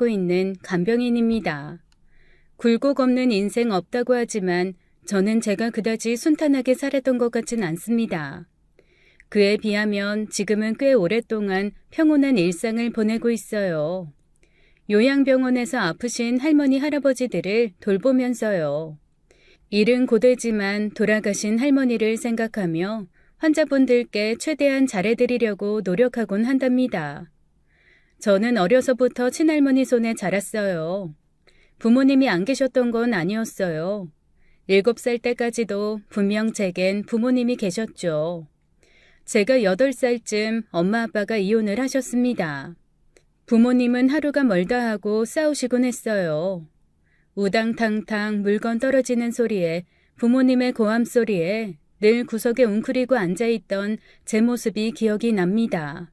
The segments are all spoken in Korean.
살고 있는 간병인입니다. 굴곡 없는 인생 없다고 하지만 저는 제가 그다지 순탄하게 살았던 것 같진 않습니다. 그에 비하면 지금은 꽤 오랫동안 평온한 일상을 보내고 있어요. 요양병원에서 아프신 할머니 할아버지들을 돌보면서요. 일은 고되지만 돌아가신 할머니를 생각하며 환자분들께 최대한 잘해드리려고 노력하곤 한답니다. 저는 어려서부터 친할머니 손에 자랐어요. 부모님이 안 계셨던 건 아니었어요. 7살 때까지도 분명 제겐 부모님이 계셨죠. 제가 8살쯤 엄마 아빠가 이혼을 하셨습니다. 부모님은 하루가 멀다 하고 싸우시곤 했어요. 우당탕탕 물건 떨어지는 소리에 부모님의 고함 소리에 늘 구석에 웅크리고 앉아있던 제 모습이 기억이 납니다.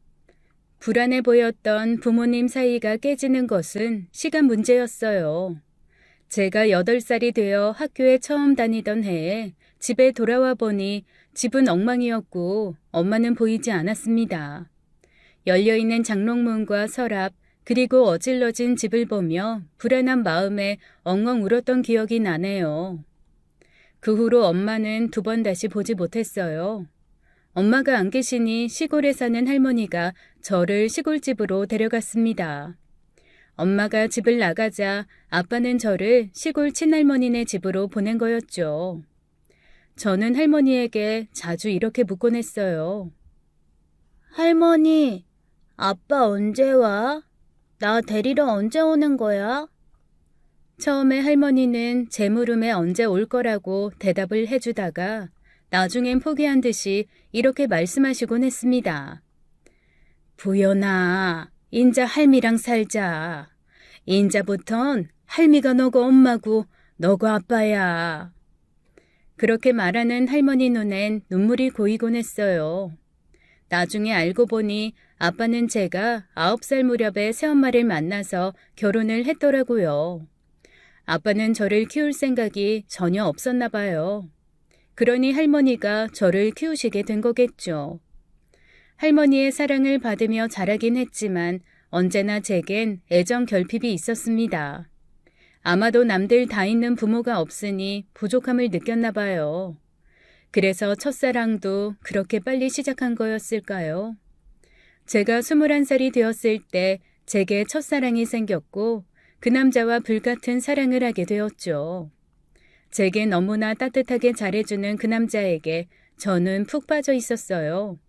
불안해 보였던 부모님 사이가 깨지는 것은 시간 문제였어요. 제가 8살이 되어 학교에 처음 다니던 해에 집에 돌아와 보니 집은 엉망이었고 엄마는 보이지 않았습니다. 열려있는 장롱문과 서랍 그리고 어질러진 집을 보며 불안한 마음에 엉엉 울었던 기억이 나네요. 그 후로 엄마는 2번 다시 보지 못했어요. 엄마가 안 계시니 시골에 사는 할머니가 저를 시골집으로 데려갔습니다. 엄마가 집을 나가자 아빠는 저를 시골 친할머니네 집으로 보낸 거였죠. 저는 할머니에게 자주 이렇게 묻곤 했어요. 할머니, 아빠 언제 와? 나 데리러 언제 오는 거야? 처음에 할머니는 제 물음에 언제 올 거라고 대답을 해주다가 나중엔 포기한 듯이 이렇게 말씀하시곤 했습니다. 부연아, 인자 할미랑 살자. 인자부턴 할미가 너고 엄마고 너고 아빠야. 그렇게 말하는 할머니 눈엔 눈물이 고이곤 했어요. 나중에 알고 보니 아빠는 제가 9살 무렵에 새엄마를 만나서 결혼을 했더라고요. 아빠는 저를 키울 생각이 전혀 없었나 봐요. 그러니 할머니가 저를 키우시게 된 거겠죠. 할머니의 사랑을 받으며 자라긴 했지만 언제나 제겐 애정 결핍이 있었습니다. 아마도 남들 다 있는 부모가 없으니 부족함을 느꼈나 봐요. 그래서 첫사랑도 그렇게 빨리 시작한 거였을까요? 제가 21살이 되었을 때 제게 첫사랑이 생겼고 그 남자와 불같은 사랑을 하게 되었죠. 제게 너무나 따뜻하게 잘해주는 그 남자에게 저는 푹 빠져 있었어요.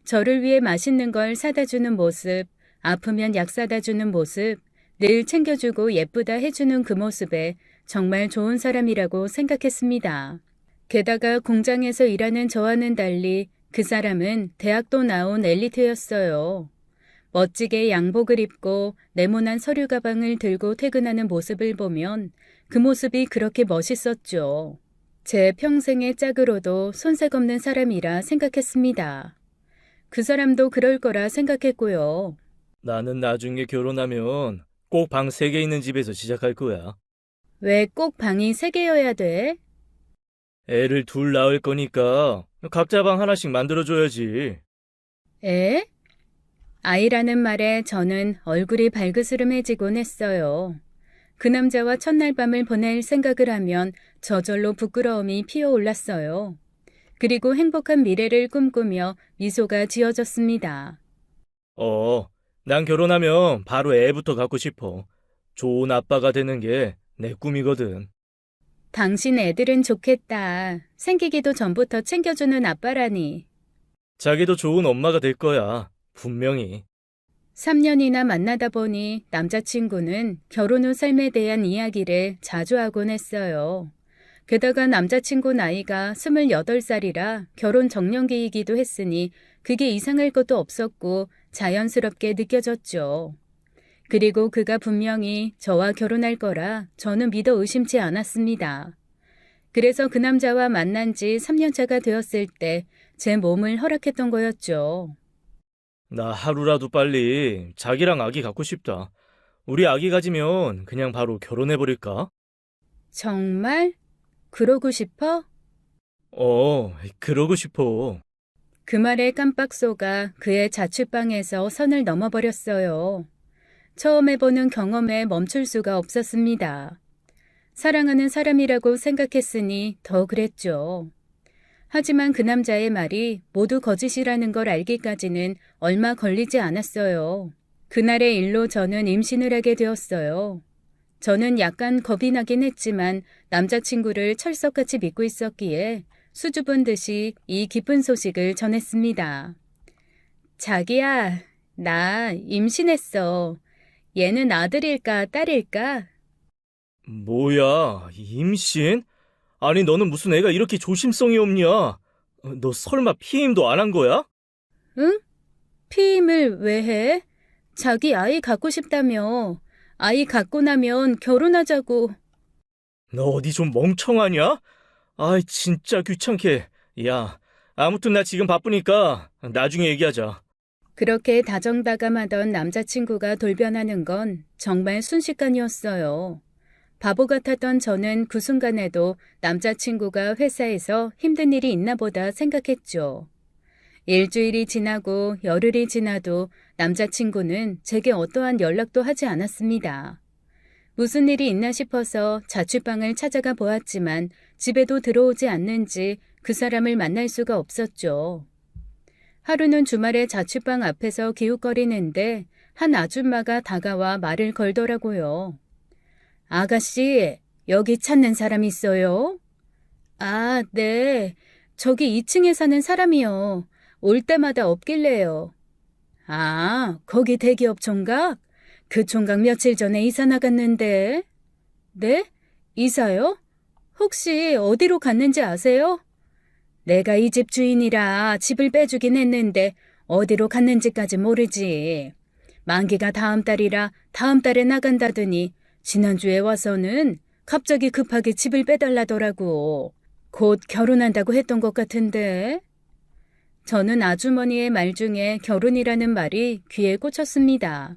저를 위해 맛있는 걸 사다 주는 모습, 아프면 약 사다 주는 모습, 늘 챙겨주고 예쁘다 해주는 그 모습에 정말 좋은 사람이라고 생각했습니다. 게다가 공장에서 일하는 저와는 달리 그 사람은 대학도 나온 엘리트였어요. 멋지게 양복을 입고 네모난 서류 가방을 들고 퇴근하는 모습을 보면 그 모습이 그렇게 멋있었죠. 제 평생의 짝으로도 손색 없는 사람이라 생각했습니다. 그 사람도 그럴 거라 생각했고요. 나는 나중에 결혼하면 꼭 방 3개 있는 집에서 시작할 거야. 왜 꼭 방이 3개여야 돼? 애를 2 낳을 거니까 각자 방 하나씩 만들어줘야지. 에? 아이라는 말에 저는 얼굴이 발그스름해지곤 했어요. 그 남자와 첫날 밤을 보낼 생각을 하면 저절로 부끄러움이 피어올랐어요. 그리고 행복한 미래를 꿈꾸며 미소가 지어졌습니다. 난 결혼하면 바로 애부터 갖고 싶어. 좋은 아빠가 되는 게 내 꿈이거든. 당신 애들은 좋겠다. 생기기도 전부터 챙겨주는 아빠라니. 자기도 좋은 엄마가 될 거야. 분명히. 3년이나 만나다 보니 남자친구는 결혼 후 삶에 대한 이야기를 자주 하곤 했어요. 게다가 남자친구 나이가 28살이라 결혼 정년기이기도 했으니 그게 이상할 것도 없었고 자연스럽게 느껴졌죠. 그리고 그가 분명히 저와 결혼할 거라 저는 믿어 의심치 않았습니다. 그래서 그 남자와 만난 지 3년차가 되었을 때 제 몸을 허락했던 거였죠. 나 하루라도 빨리 자기랑 아기 갖고 싶다. 우리 아기 가지면 그냥 바로 결혼해버릴까? 정말? 그러고 싶어? 그러고 싶어. 그 말에 깜빡 속아 그의 자취방에서 선을 넘어버렸어요. 처음 해보는 경험에 멈출 수가 없었습니다. 사랑하는 사람이라고 생각했으니 더 그랬죠. 하지만 그 남자의 말이 모두 거짓이라는 걸 알기까지는 얼마 걸리지 않았어요. 그날의 일로 저는 임신을 하게 되었어요. 저는 약간 겁이 나긴 했지만 남자친구를 철석같이 믿고 있었기에 수줍은 듯이 이 기쁜 소식을 전했습니다. 자기야, 나 임신했어. 얘는 아들일까 딸일까? 뭐야, 임신? 아니, 너는 무슨 애가 이렇게 조심성이 없냐? 너 설마 피임도 안 한 거야? 응? 피임을 왜 해? 자기 아이 갖고 싶다며. 아이 갖고 나면 결혼하자고. 너 어디 좀 멍청하냐? 아이, 진짜 귀찮게. 야, 아무튼 나 지금 바쁘니까 나중에 얘기하자. 그렇게 다정다감하던 남자친구가 돌변하는 건 정말 순식간이었어요. 바보 같았던 저는 그 순간에도 남자친구가 회사에서 힘든 일이 있나 보다 생각했죠. 일주일이 지나고 열흘이 지나도 남자친구는 제게 어떠한 연락도 하지 않았습니다. 무슨 일이 있나 싶어서 자취방을 찾아가 보았지만 집에도 들어오지 않는지 그 사람을 만날 수가 없었죠. 하루는 주말에 자취방 앞에서 기웃거리는데 한 아줌마가 다가와 말을 걸더라고요. 아가씨, 여기 찾는 사람 있어요? 아, 네. 저기 2층에 사는 사람이요. 올 때마다 없길래요. 아, 거기 대기업 총각? 그 총각 며칠 전에 이사 나갔는데. 네? 이사요? 혹시 어디로 갔는지 아세요? 내가 이 집 주인이라 집을 빼주긴 했는데 어디로 갔는지까지 모르지. 만기가 다음 달이라 다음 달에 나간다더니 지난주에 와서는 갑자기 급하게 집을 빼달라더라고. 곧 결혼한다고 했던 것 같은데. 저는 아주머니의 말 중에 결혼이라는 말이 귀에 꽂혔습니다.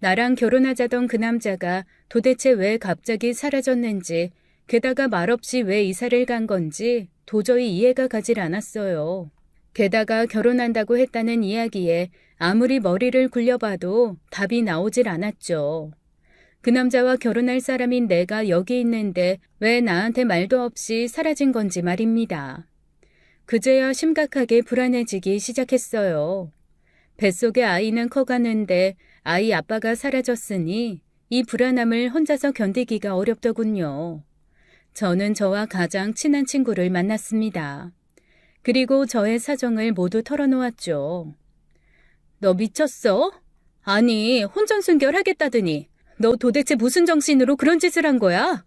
나랑 결혼하자던 그 남자가 도대체 왜 갑자기 사라졌는지, 게다가 말없이 왜 이사를 간 건지 도저히 이해가 가질 않았어요. 게다가 결혼한다고 했다는 이야기에 아무리 머리를 굴려봐도 답이 나오질 않았죠. 그 남자와 결혼할 사람인 내가 여기 있는데 왜 나한테 말도 없이 사라진 건지 말입니다. 그제야 심각하게 불안해지기 시작했어요. 뱃속의 아이는 커가는데 아이 아빠가 사라졌으니 이 불안함을 혼자서 견디기가 어렵더군요. 저는 저와 가장 친한 친구를 만났습니다. 그리고 저의 사정을 모두 털어놓았죠. 너 미쳤어? 아니, 혼전순결하겠다더니 너 도대체 무슨 정신으로 그런 짓을 한 거야?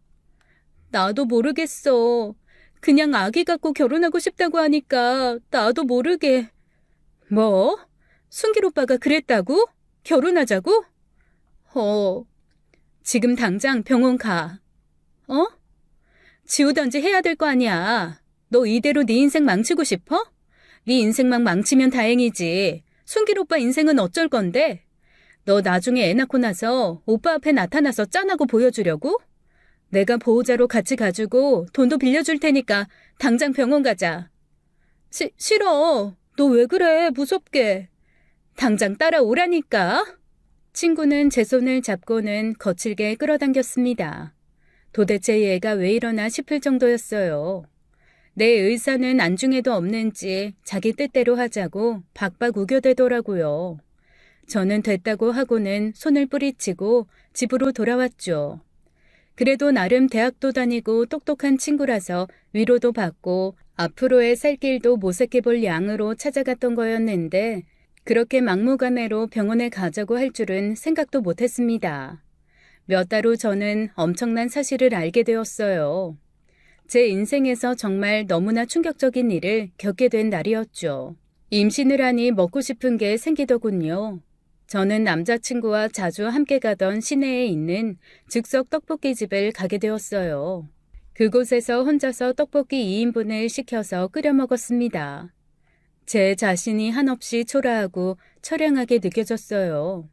나도 모르겠어. 그냥 아기 갖고 결혼하고 싶다고 하니까 나도 모르게. 뭐? 순길 오빠가 그랬다고? 결혼하자고? 지금 당장 병원 가. 어? 지우던지 해야 될 거 아니야. 너 이대로 네 인생 망치고 싶어? 네 인생만 망치면 다행이지. 순길 오빠 인생은 어쩔 건데? 너 나중에 애 낳고 나서 오빠 앞에 나타나서 짠하고 보여주려고? 내가 보호자로 같이 가지고 돈도 빌려줄 테니까 당장 병원 가자. 싫어. 너 왜 그래? 무섭게. 당장 따라오라니까. 친구는 제 손을 잡고는 거칠게 끌어당겼습니다. 도대체 얘가 왜 이러나 싶을 정도였어요. 내 의사는 안중에도 없는지 자기 뜻대로 하자고 박박 우겨대더라고요. 저는 됐다고 하고는 손을 뿌리치고 집으로 돌아왔죠. 그래도 나름 대학도 다니고 똑똑한 친구라서 위로도 받고 앞으로의 살 길도 모색해 볼 양으로 찾아갔던 거였는데 그렇게 막무가내로 병원에 가자고 할 줄은 생각도 못했습니다. 몇 달 후 저는 엄청난 사실을 알게 되었어요. 제 인생에서 정말 너무나 충격적인 일을 겪게 된 날이었죠. 임신을 하니 먹고 싶은 게 생기더군요. 저는 남자친구와 자주 함께 가던 시내에 있는 즉석 떡볶이집을 가게 되었어요. 그곳에서 혼자서 떡볶이 2인분을 시켜서 끓여 먹었습니다. 제 자신이 한없이 초라하고 처량하게 느껴졌어요.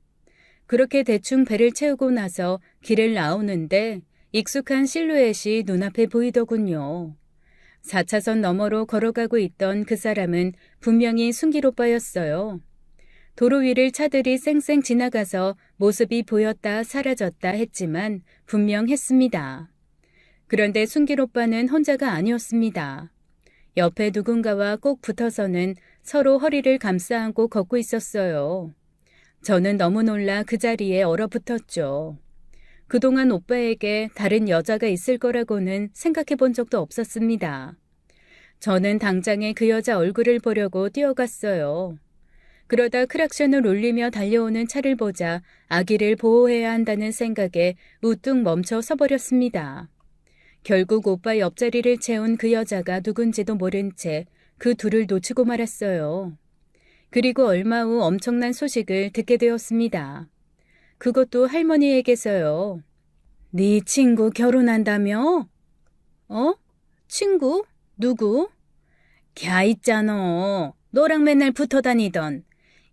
그렇게 대충 배를 채우고 나서 길을 나오는데 익숙한 실루엣이 눈앞에 보이더군요. 4차선 너머로 걸어가고 있던 그 사람은 분명히 순길 오빠였어요. 도로 위를 차들이 쌩쌩 지나가서 모습이 보였다 사라졌다 했지만 분명했습니다. 그런데 순길 오빠는 혼자가 아니었습니다. 옆에 누군가와 꼭 붙어서는 서로 허리를 감싸 안고 걷고 있었어요. 저는 너무 놀라 그 자리에 얼어붙었죠. 그동안 오빠에게 다른 여자가 있을 거라고는 생각해 본 적도 없었습니다. 저는 당장에 그 여자 얼굴을 보려고 뛰어갔어요. 그러다 크락션을 울리며 달려오는 차를 보자 아기를 보호해야 한다는 생각에 우뚝 멈춰 서버렸습니다. 결국 오빠 옆자리를 채운 그 여자가 누군지도 모른 채 그 둘을 놓치고 말았어요. 그리고 얼마 후 엄청난 소식을 듣게 되었습니다. 그것도 할머니에게서요. 네 친구 결혼한다며? 어? 친구? 누구? 걔 있잖아. 너랑 맨날 붙어 다니던.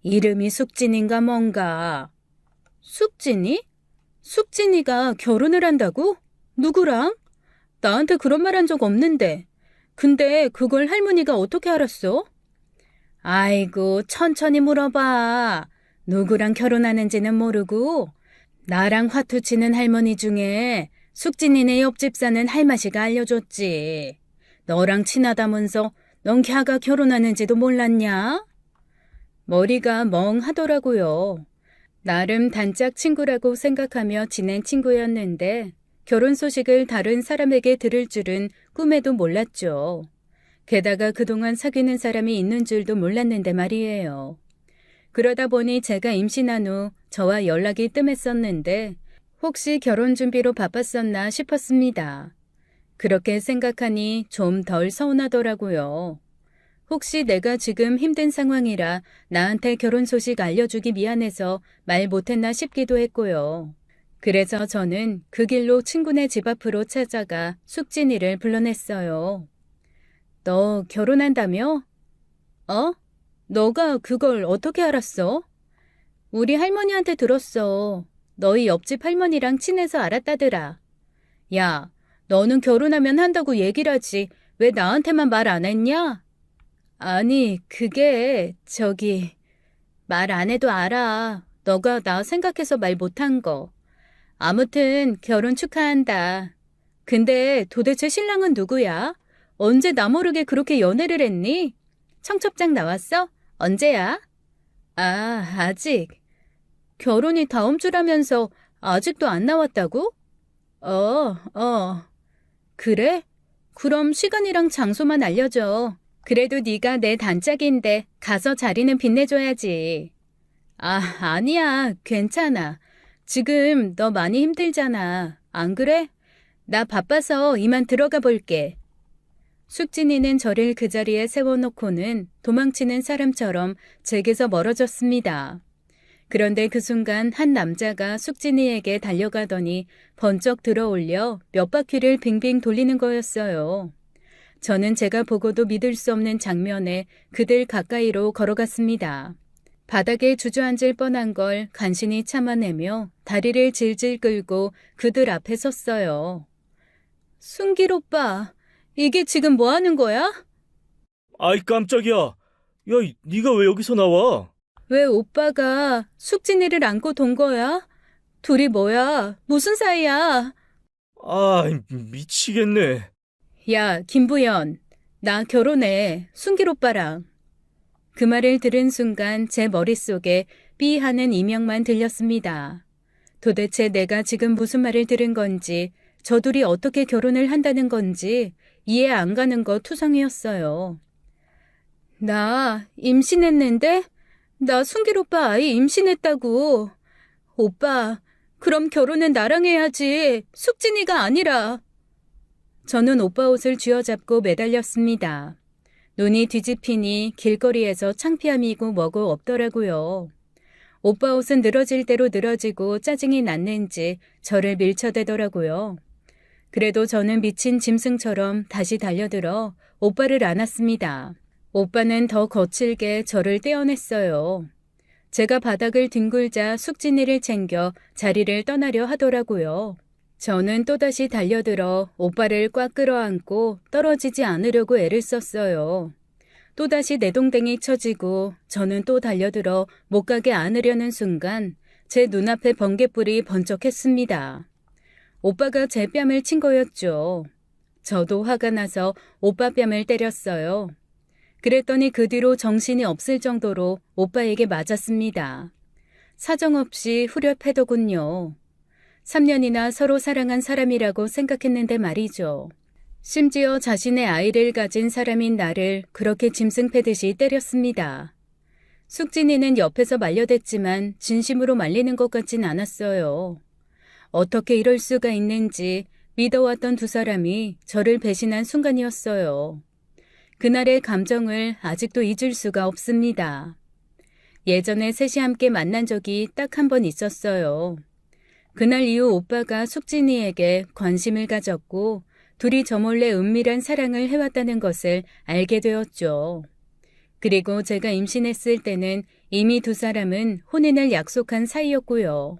이름이 숙진인가 뭔가. 숙진이? 숙진이가 결혼을 한다고? 누구랑? 나한테 그런 말 한 적 없는데. 근데 그걸 할머니가 어떻게 알았어? 아이고, 천천히 물어봐. 누구랑 결혼하는지는 모르고 나랑 화투 치는 할머니 중에 숙진이네 옆집 사는 할마씨가 알려줬지. 너랑 친하다면서 넌 걔가 결혼하는지도 몰랐냐? 머리가 멍하더라고요. 나름 단짝 친구라고 생각하며 지낸 친구였는데 결혼 소식을 다른 사람에게 들을 줄은 꿈에도 몰랐죠. 게다가 그동안 사귀는 사람이 있는 줄도 몰랐는데 말이에요. 그러다 보니 제가 임신한 후 저와 연락이 뜸했었는데 혹시 결혼 준비로 바빴었나 싶었습니다. 그렇게 생각하니 좀 덜 서운하더라고요. 혹시 내가 지금 힘든 상황이라 나한테 결혼 소식 알려주기 미안해서 말 못했나 싶기도 했고요. 그래서 저는 그 길로 친구네 집 앞으로 찾아가 숙진이를 불러냈어요. 너 결혼한다며? 어? 너가 그걸 어떻게 알았어? 우리 할머니한테 들었어. 너희 옆집 할머니랑 친해서 알았다더라. 야, 너는 결혼하면 한다고 얘기를 하지 왜 나한테만 말 안 했냐? 아니, 그게 말 안 해도 알아. 너가 나 생각해서 말 못한 거. 아무튼 결혼 축하한다. 근데 도대체 신랑은 누구야? 언제 나 모르게 그렇게 연애를 했니? 청첩장 나왔어? 언제야? 아, 아직. 결혼이 다음 주라면서 아직도 안 나왔다고? 그래? 그럼 시간이랑 장소만 알려줘. 그래도 네가 내 단짝인데 가서 자리는 빛내줘야지. 아, 아니야. 괜찮아. 지금 너 많이 힘들잖아. 안 그래? 나 바빠서 이만 들어가 볼게. 숙진이는 저를 그 자리에 세워놓고는 도망치는 사람처럼 제게서 멀어졌습니다. 그런데 그 순간 한 남자가 숙진이에게 달려가더니 번쩍 들어올려 몇 바퀴를 빙빙 돌리는 거였어요. 저는 제가 보고도 믿을 수 없는 장면에 그들 가까이로 걸어갔습니다. 바닥에 주저앉을 뻔한 걸 간신히 참아내며 다리를 질질 끌고 그들 앞에 섰어요. 순길 오빠, 이게 지금 뭐 하는 거야? 아이 깜짝이야. 야, 네가 왜 여기서 나와? 왜 오빠가 숙진이를 안고 돈 거야? 둘이 뭐야? 무슨 사이야? 아, 미치겠네. 야, 김부연, 나 결혼해. 순길 오빠랑. 그 말을 들은 순간 제 머릿속에 삐 하는 이명만 들렸습니다. 도대체 내가 지금 무슨 말을 들은 건지, 저 둘이 어떻게 결혼을 한다는 건지 이해 안 가는 거 투성이었어요. 나 임신했는데? 나 순길 오빠 아이 임신했다고. 오빠, 그럼 결혼은 나랑 해야지. 숙진이가 아니라. 저는 오빠 옷을 쥐어잡고 매달렸습니다. 눈이 뒤집히니 길거리에서 창피함이고 뭐고 없더라고요. 오빠 옷은 늘어질 대로 늘어지고 짜증이 났는지 저를 밀쳐대더라고요. 그래도 저는 미친 짐승처럼 다시 달려들어 오빠를 안았습니다. 오빠는 더 거칠게 저를 떼어냈어요. 제가 바닥을 뒹굴자 숙진이를 챙겨 자리를 떠나려 하더라고요. 저는 또다시 달려들어 오빠를 꽉 끌어안고 떨어지지 않으려고 애를 썼어요. 또다시 내동댕이 쳐지고 저는 또 달려들어 못 가게 안으려는 순간 제 눈앞에 번갯불이 번쩍했습니다. 오빠가 제 뺨을 친 거였죠. 저도 화가 나서 오빠 뺨을 때렸어요. 그랬더니 그 뒤로 정신이 없을 정도로 오빠에게 맞았습니다. 사정없이 후려패더군요. 3년이나 서로 사랑한 사람이라고 생각했는데 말이죠. 심지어 자신의 아이를 가진 사람인 나를 그렇게 짐승 패듯이 때렸습니다. 숙진이는 옆에서 말려댔지만 진심으로 말리는 것 같진 않았어요. 어떻게 이럴 수가 있는지 믿어왔던 두 사람이 저를 배신한 순간이었어요. 그날의 감정을 아직도 잊을 수가 없습니다. 예전에 셋이 함께 만난 적이 딱 한 번 있었어요. 그날 이후 오빠가 숙진이에게 관심을 가졌고 둘이 저 몰래 은밀한 사랑을 해왔다는 것을 알게 되었죠. 그리고 제가 임신했을 때는 이미 두 사람은 혼인을 약속한 사이였고요.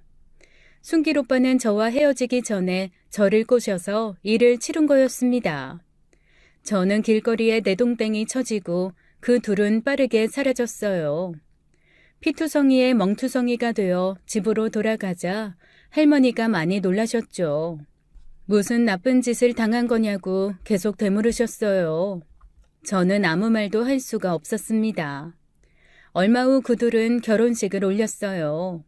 순길 오빠는 저와 헤어지기 전에 저를 꼬셔서 일을 치른 거였습니다. 저는 길거리에 내동댕이 쳐지고 그 둘은 빠르게 사라졌어요. 피투성이의 멍투성이가 되어 집으로 돌아가자 할머니가 많이 놀라셨죠. 무슨 나쁜 짓을 당한 거냐고 계속 되물으셨어요. 저는 아무 말도 할 수가 없었습니다. 얼마 후 그 둘은 결혼식을 올렸어요.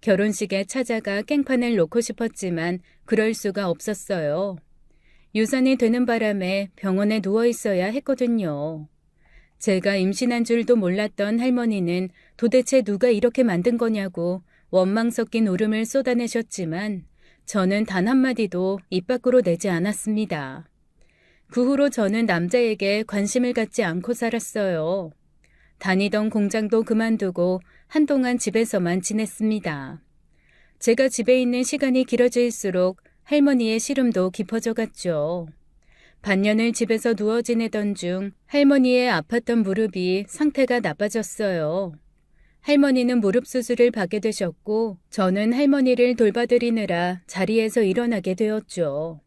결혼식에 찾아가 깽판을 놓고 싶었지만 그럴 수가 없었어요. 유산이 되는 바람에 병원에 누워 있어야 했거든요. 제가 임신한 줄도 몰랐던 할머니는 도대체 누가 이렇게 만든 거냐고 원망 섞인 울음을 쏟아내셨지만 저는 단 한마디도 입 밖으로 내지 않았습니다. 그 후로 저는 남자에게 관심을 갖지 않고 살았어요. 다니던 공장도 그만두고 한동안 집에서만 지냈습니다. 제가 집에 있는 시간이 길어질수록 할머니의 시름도 깊어져 갔죠. 반년을 집에서 누워 지내던 중 할머니의 아팠던 무릎이 상태가 나빠졌어요. 할머니는 무릎 수술을 받게 되셨고 저는 할머니를 돌봐드리느라 자리에서 일어나게 되었죠.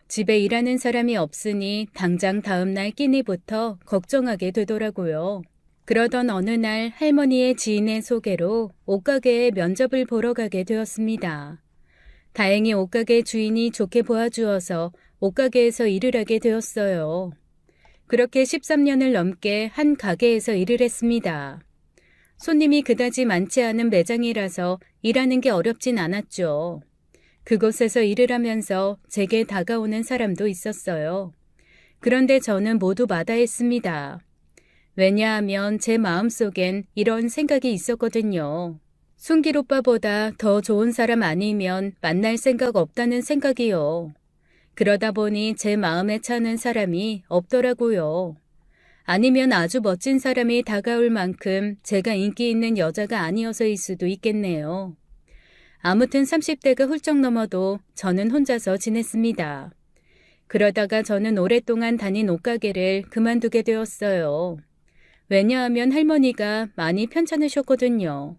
집에 일하는 사람이 없으니 당장 다음날 끼니부터 걱정하게 되더라고요. 그러던 어느 날 할머니의 지인의 소개로 옷가게에 면접을 보러 가게 되었습니다. 다행히 옷가게 주인이 좋게 보아주어서 옷가게에서 일을 하게 되었어요. 그렇게 13년을 넘게 한 가게에서 일을 했습니다. 손님이 그다지 많지 않은 매장이라서 일하는 게 어렵진 않았죠. 그곳에서 일을 하면서 제게 다가오는 사람도 있었어요. 그런데 저는 모두 마다했습니다. 왜냐하면 제 마음속엔 이런 생각이 있었거든요. 순길 오빠보다 더 좋은 사람 아니면 만날 생각 없다는 생각이요. 그러다 보니 제 마음에 차는 사람이 없더라고요. 아니면 아주 멋진 사람이 다가올 만큼 제가 인기 있는 여자가 아니어서일 수도 있겠네요. 아무튼 30대가 훌쩍 넘어도 저는 혼자서 지냈습니다. 그러다가 저는 오랫동안 다닌 옷가게를 그만두게 되었어요. 왜냐하면 할머니가 많이 편찮으셨거든요.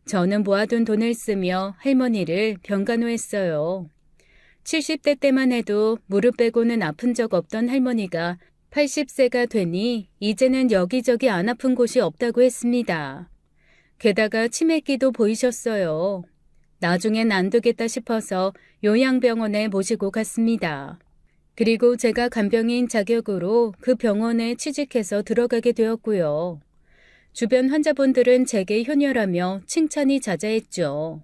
저는 모아둔 돈을 쓰며 할머니를 병간호했어요. 70대 때만 해도 무릎 빼고는 아픈 적 없던 할머니가 80세가 되니 이제는 여기저기 안 아픈 곳이 없다고 했습니다. 게다가 치매기도 보이셨어요. 나중엔 안 되겠다 싶어서 요양병원에 모시고 갔습니다. 그리고 제가 간병인 자격으로 그 병원에 취직해서 들어가게 되었고요. 주변 환자분들은 제게 효녀라며 칭찬이 자자했죠.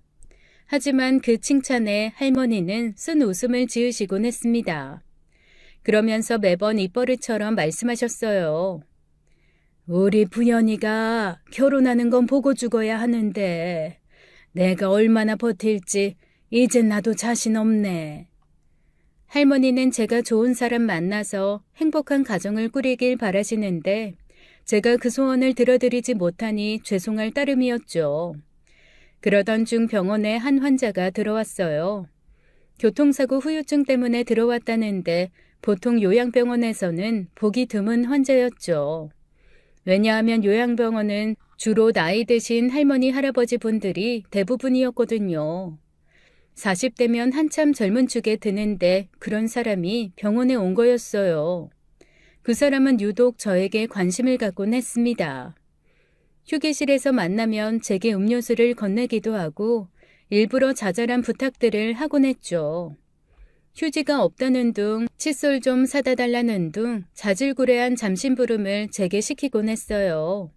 하지만 그 칭찬에 할머니는 쓴 웃음을 지으시곤 했습니다. 그러면서 매번 입버릇처럼 말씀하셨어요. 우리 부연이가 결혼하는 건 보고 죽어야 하는데 내가 얼마나 버틸지 이젠 나도 자신 없네. 할머니는 제가 좋은 사람 만나서 행복한 가정을 꾸리길 바라시는데 제가 그 소원을 들어드리지 못하니 죄송할 따름이었죠. 그러던 중 병원에 한 환자가 들어왔어요. 교통사고 후유증 때문에 들어왔다는데 보통 요양병원에서는 보기 드문 환자였죠. 왜냐하면 요양병원은 주로 나이 드신 할머니, 할아버지 분들이 대부분이었거든요. 40대면 한참 젊은 축에 드는데 그런 사람이 병원에 온 거였어요. 그 사람은 유독 저에게 관심을 갖곤 했습니다. 휴게실에서 만나면 제게 음료수를 건네기도 하고 일부러 자잘한 부탁들을 하곤 했죠. 휴지가 없다는 둥, 칫솔 좀 사다 달라는 둥 자질구레한 잠심부름을 제게 시키곤 했어요.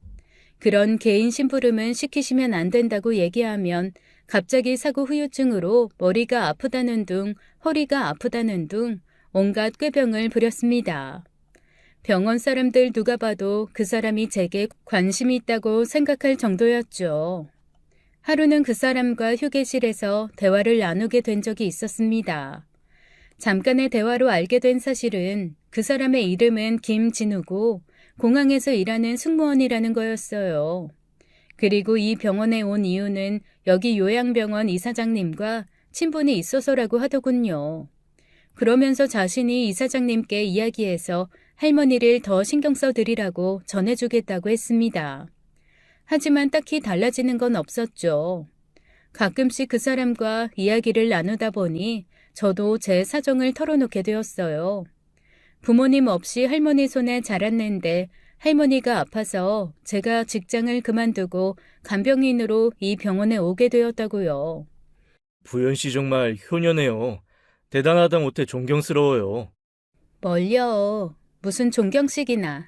그런 개인 심부름은 시키시면 안 된다고 얘기하면 갑자기 사고 후유증으로 머리가 아프다는 둥, 허리가 아프다는 둥 온갖 꾀병을 부렸습니다. 병원 사람들 누가 봐도 그 사람이 제게 관심이 있다고 생각할 정도였죠. 하루는 그 사람과 휴게실에서 대화를 나누게 된 적이 있었습니다. 잠깐의 대화로 알게 된 사실은 그 사람의 이름은 김진우고 공항에서 일하는 승무원이라는 거였어요. 그리고 이 병원에 온 이유는 여기 요양병원 이사장님과 친분이 있어서라고 하더군요. 그러면서 자신이 이사장님께 이야기해서 할머니를 더 신경 써드리라고 전해주겠다고 했습니다. 하지만 딱히 달라지는 건 없었죠. 가끔씩 그 사람과 이야기를 나누다 보니 저도 제 사정을 털어놓게 되었어요. 부모님 없이 할머니 손에 자랐는데 할머니가 아파서 제가 직장을 그만두고 간병인으로 이 병원에 오게 되었다고요. 부연 씨 정말 효녀네요. 대단하다 못해 존경스러워요. 뭘요? 무슨 존경식이나.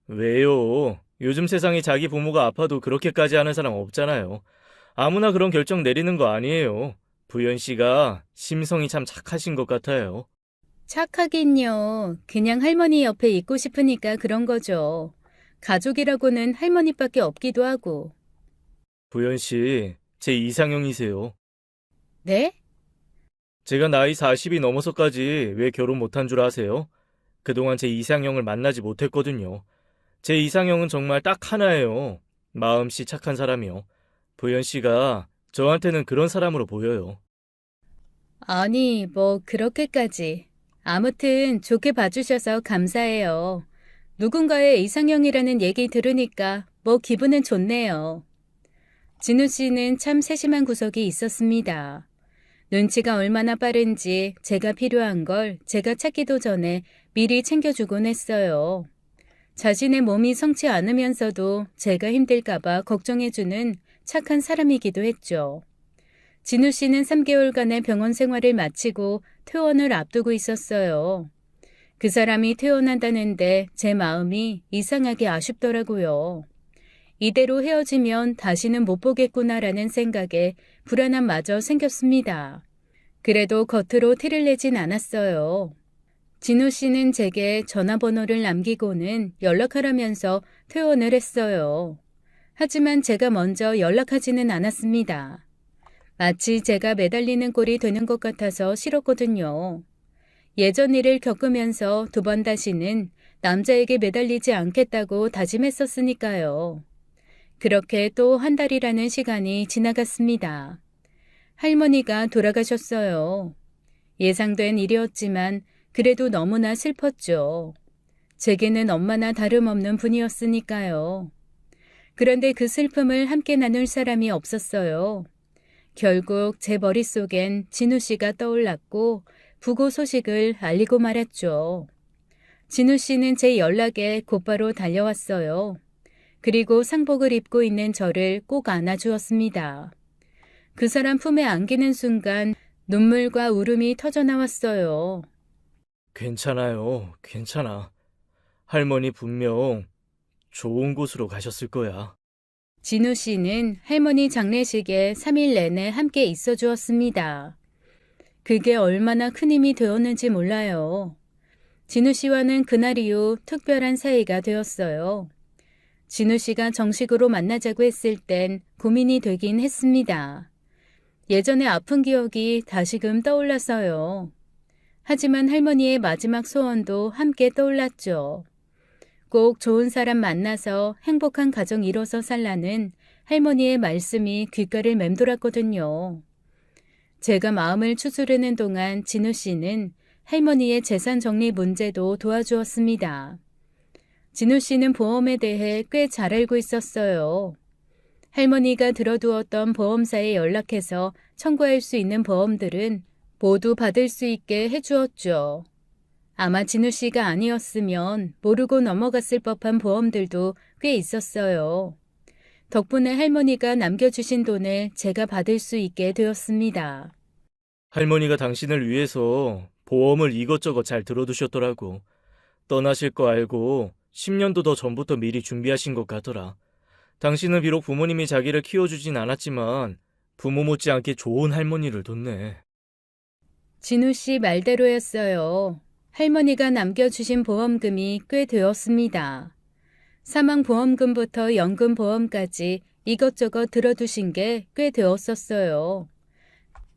왜요? 요즘 세상에 자기 부모가 아파도 그렇게까지 하는 사람 없잖아요. 아무나 그런 결정 내리는 거 아니에요. 부연 씨가 심성이 참 착하신 것 같아요. 착하긴요. 그냥 할머니 옆에 있고 싶으니까 그런 거죠. 가족이라고는 할머니밖에 없기도 하고. 부연 씨, 제 이상형이세요. 네? 제가 나이 40이 넘어서까지 왜 결혼 못한 줄 아세요? 그동안 제 이상형을 만나지 못했거든요. 제 이상형은 정말 딱 하나예요. 마음씨 착한 사람이요. 부연 씨가 저한테는 그런 사람으로 보여요. 아니, 뭐 그렇게까지. 아무튼 좋게 봐주셔서 감사해요. 누군가의 이상형이라는 얘기 들으니까 뭐 기분은 좋네요. 진우 씨는 참 세심한 구석이 있었습니다. 눈치가 얼마나 빠른지 제가 필요한 걸 제가 찾기도 전에 미리 챙겨주곤 했어요. 자신의 몸이 성치 않으면서도 제가 힘들까봐 걱정해주는 착한 사람이기도 했죠. 진우 씨는 3개월간의 병원 생활을 마치고 퇴원을 앞두고 있었어요. 그 사람이 퇴원한다는데 제 마음이 이상하게 아쉽더라고요. 이대로 헤어지면 다시는 못 보겠구나라는 생각에 불안함마저 생겼습니다. 그래도 겉으로 티를 내진 않았어요. 진우 씨는 제게 전화번호를 남기고는 연락하라면서 퇴원을 했어요. 하지만 제가 먼저 연락하지는 않았습니다. 마치 제가 매달리는 꼴이 되는 것 같아서 싫었거든요. 예전 일을 겪으면서 2번 다시는 남자에게 매달리지 않겠다고 다짐했었으니까요. 그렇게 또 1달이라는 시간이 지나갔습니다. 할머니가 돌아가셨어요. 예상된 일이었지만 그래도 너무나 슬펐죠. 제게는 엄마나 다름없는 분이었으니까요. 그런데 그 슬픔을 함께 나눌 사람이 없었어요. 결국 제 머릿속엔 진우 씨가 떠올랐고 부고 소식을 알리고 말았죠. 진우 씨는 제 연락에 곧바로 달려왔어요. 그리고 상복을 입고 있는 저를 꼭 안아주었습니다. 그 사람 품에 안기는 순간 눈물과 울음이 터져나왔어요. 괜찮아요. 괜찮아. 할머니 분명 좋은 곳으로 가셨을 거야. 진우 씨는 할머니 장례식에 3일 내내 함께 있어 주었습니다. 그게 얼마나 큰 힘이 되었는지 몰라요. 진우 씨와는 그날 이후 특별한 사이가 되었어요. 진우 씨가 정식으로 만나자고 했을 땐 고민이 되긴 했습니다. 예전에 아픈 기억이 다시금 떠올라서요. 하지만 할머니의 마지막 소원도 함께 떠올랐죠. 꼭 좋은 사람 만나서 행복한 가정 이뤄서 살라는 할머니의 말씀이 귓가를 맴돌았거든요. 제가 마음을 추스르는 동안 진우 씨는 할머니의 재산 정리 문제도 도와주었습니다. 진우 씨는 보험에 대해 꽤 잘 알고 있었어요. 할머니가 들어두었던 보험사에 연락해서 청구할 수 있는 보험들은 모두 받을 수 있게 해주었죠. 아마 진우 씨가 아니었으면 모르고 넘어갔을 법한 보험들도 꽤 있었어요. 덕분에 할머니가 남겨주신 돈을 제가 받을 수 있게 되었습니다. 할머니가 당신을 위해서 보험을 이것저것 잘 들어두셨더라고. 떠나실 거 알고 10년도 더 전부터 미리 준비하신 것 같더라. 당신은 비록 부모님이 자기를 키워주진 않았지만 부모 못지않게 좋은 할머니를 뒀네. 진우 씨 말대로였어요. 할머니가 남겨주신 보험금이 꽤 되었습니다. 사망보험금부터 연금보험까지 이것저것 들어두신 게 꽤 되었었어요.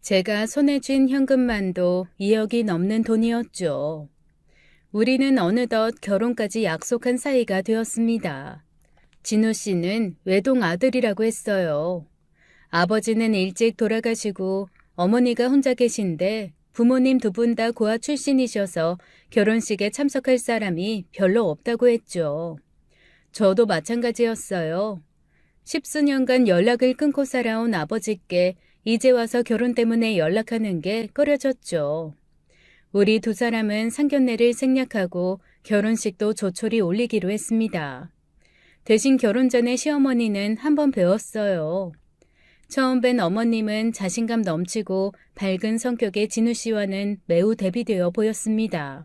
제가 손에 쥔 현금만도 2억이 넘는 돈이었죠. 우리는 어느덧 결혼까지 약속한 사이가 되었습니다. 진우 씨는 외동 아들이라고 했어요. 아버지는 일찍 돌아가시고 어머니가 혼자 계신데 부모님 두 분 다 고아 출신이셔서 결혼식에 참석할 사람이 별로 없다고 했죠. 저도 마찬가지였어요. 10수년간 연락을 끊고 살아온 아버지께 이제 와서 결혼 때문에 연락하는 게 꺼려졌죠. 우리 두 사람은 상견례를 생략하고 결혼식도 조촐히 올리기로 했습니다. 대신 결혼 전에 시어머니는 한번 뵈었어요. 처음 뵌 어머님은 자신감 넘치고 밝은 성격의 진우 씨와는 매우 대비되어 보였습니다.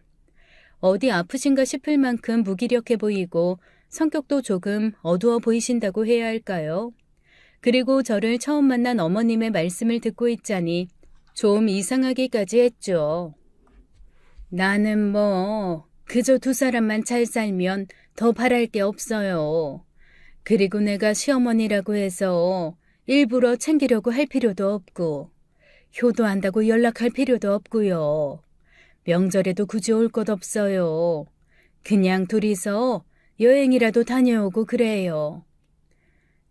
어디 아프신가 싶을 만큼 무기력해 보이고 성격도 조금 어두워 보이신다고 해야 할까요? 그리고 저를 처음 만난 어머님의 말씀을 듣고 있자니 좀 이상하기까지 했죠. 나는 그저 두 사람만 잘 살면 더 바랄 게 없어요. 그리고 내가 시어머니라고 해서 일부러 챙기려고 할 필요도 없고 효도한다고 연락할 필요도 없고요. 명절에도 굳이 올 것 없어요. 그냥 둘이서 여행이라도 다녀오고 그래요.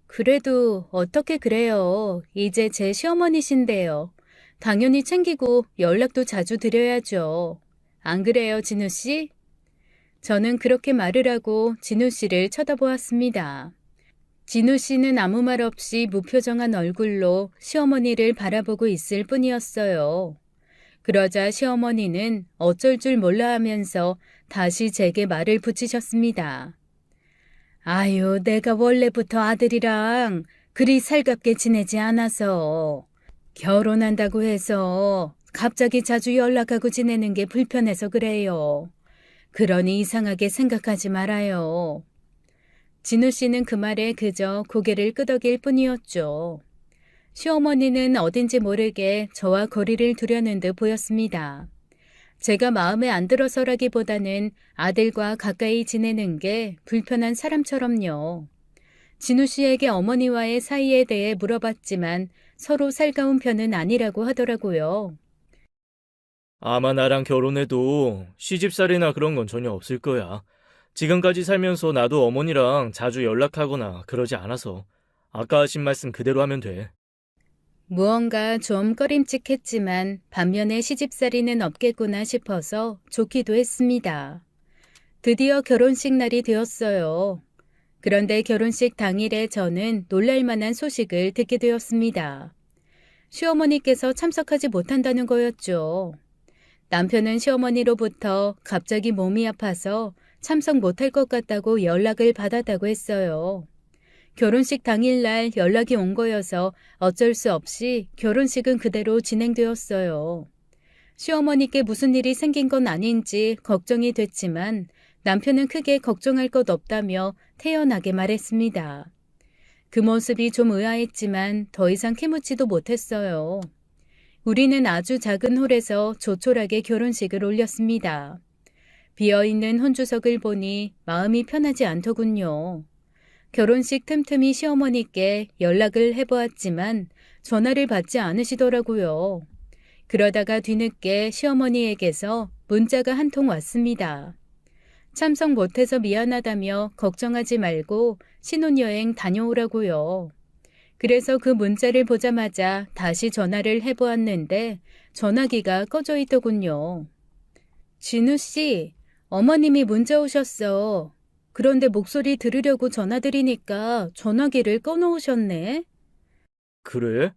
그래도 어떻게 그래요. 이제 제 시어머니신데요. 당연히 챙기고 연락도 자주 드려야죠. 안 그래요, 진우 씨? 저는 그렇게 말을 하고 진우 씨를 쳐다보았습니다. 진우 씨는 아무 말 없이 무표정한 얼굴로 시어머니를 바라보고 있을 뿐이었어요. 그러자 시어머니는 어쩔 줄 몰라 하면서 다시 제게 말을 붙이셨습니다. 아유, 내가 원래부터 아들이랑 그리 살갑게 지내지 않아서 결혼한다고 해서 갑자기 자주 연락하고 지내는 게 불편해서 그래요. 그러니 이상하게 생각하지 말아요. 진우 씨는 그 말에 그저 고개를 끄덕일 뿐이었죠. 시어머니는 어딘지 모르게 저와 거리를 두려는 듯 보였습니다. 제가 마음에 안 들어서라기보다는 아들과 가까이 지내는 게 불편한 사람처럼요. 진우 씨에게 어머니와의 사이에 대해 물어봤지만 서로 살가운 편은 아니라고 하더라고요. 아마 나랑 결혼해도 시집살이나 그런 건 전혀 없을 거야. 지금까지 살면서 나도 어머니랑 자주 연락하거나 그러지 않아서 아까 하신 말씀 그대로 하면 돼. 무언가 좀 꺼림칙했지만 반면에 시집살이는 없겠구나 싶어서 좋기도 했습니다. 드디어 결혼식 날이 되었어요. 그런데 결혼식 당일에 저는 놀랄만한 소식을 듣게 되었습니다. 시어머니께서 참석하지 못한다는 거였죠. 남편은 시어머니로부터 갑자기 몸이 아파서 참석 못할 것 같다고 연락을 받았다고 했어요. 결혼식 당일날 연락이 온 거여서 어쩔 수 없이 결혼식은 그대로 진행되었어요. 시어머니께 무슨 일이 생긴 건 아닌지 걱정이 됐지만 남편은 크게 걱정할 것 없다며 태연하게 말했습니다. 그 모습이 좀 의아했지만 더 이상 캐묻지도 못했어요. 우리는 아주 작은 홀에서 조촐하게 결혼식을 올렸습니다. 비어있는 혼주석을 보니 마음이 편하지 않더군요. 결혼식 틈틈이 시어머니께 연락을 해보았지만 전화를 받지 않으시더라고요. 그러다가 뒤늦게 시어머니에게서 문자가 한 통 왔습니다. 참석 못해서 미안하다며 걱정하지 말고 신혼여행 다녀오라고요. 그래서 그 문자를 보자마자 다시 전화를 해보았는데 전화기가 꺼져 있더군요. 진우 씨, 어머님이 문자 오셨어. 그런데 목소리 들으려고 전화드리니까 전화기를 꺼놓으셨네. 그래?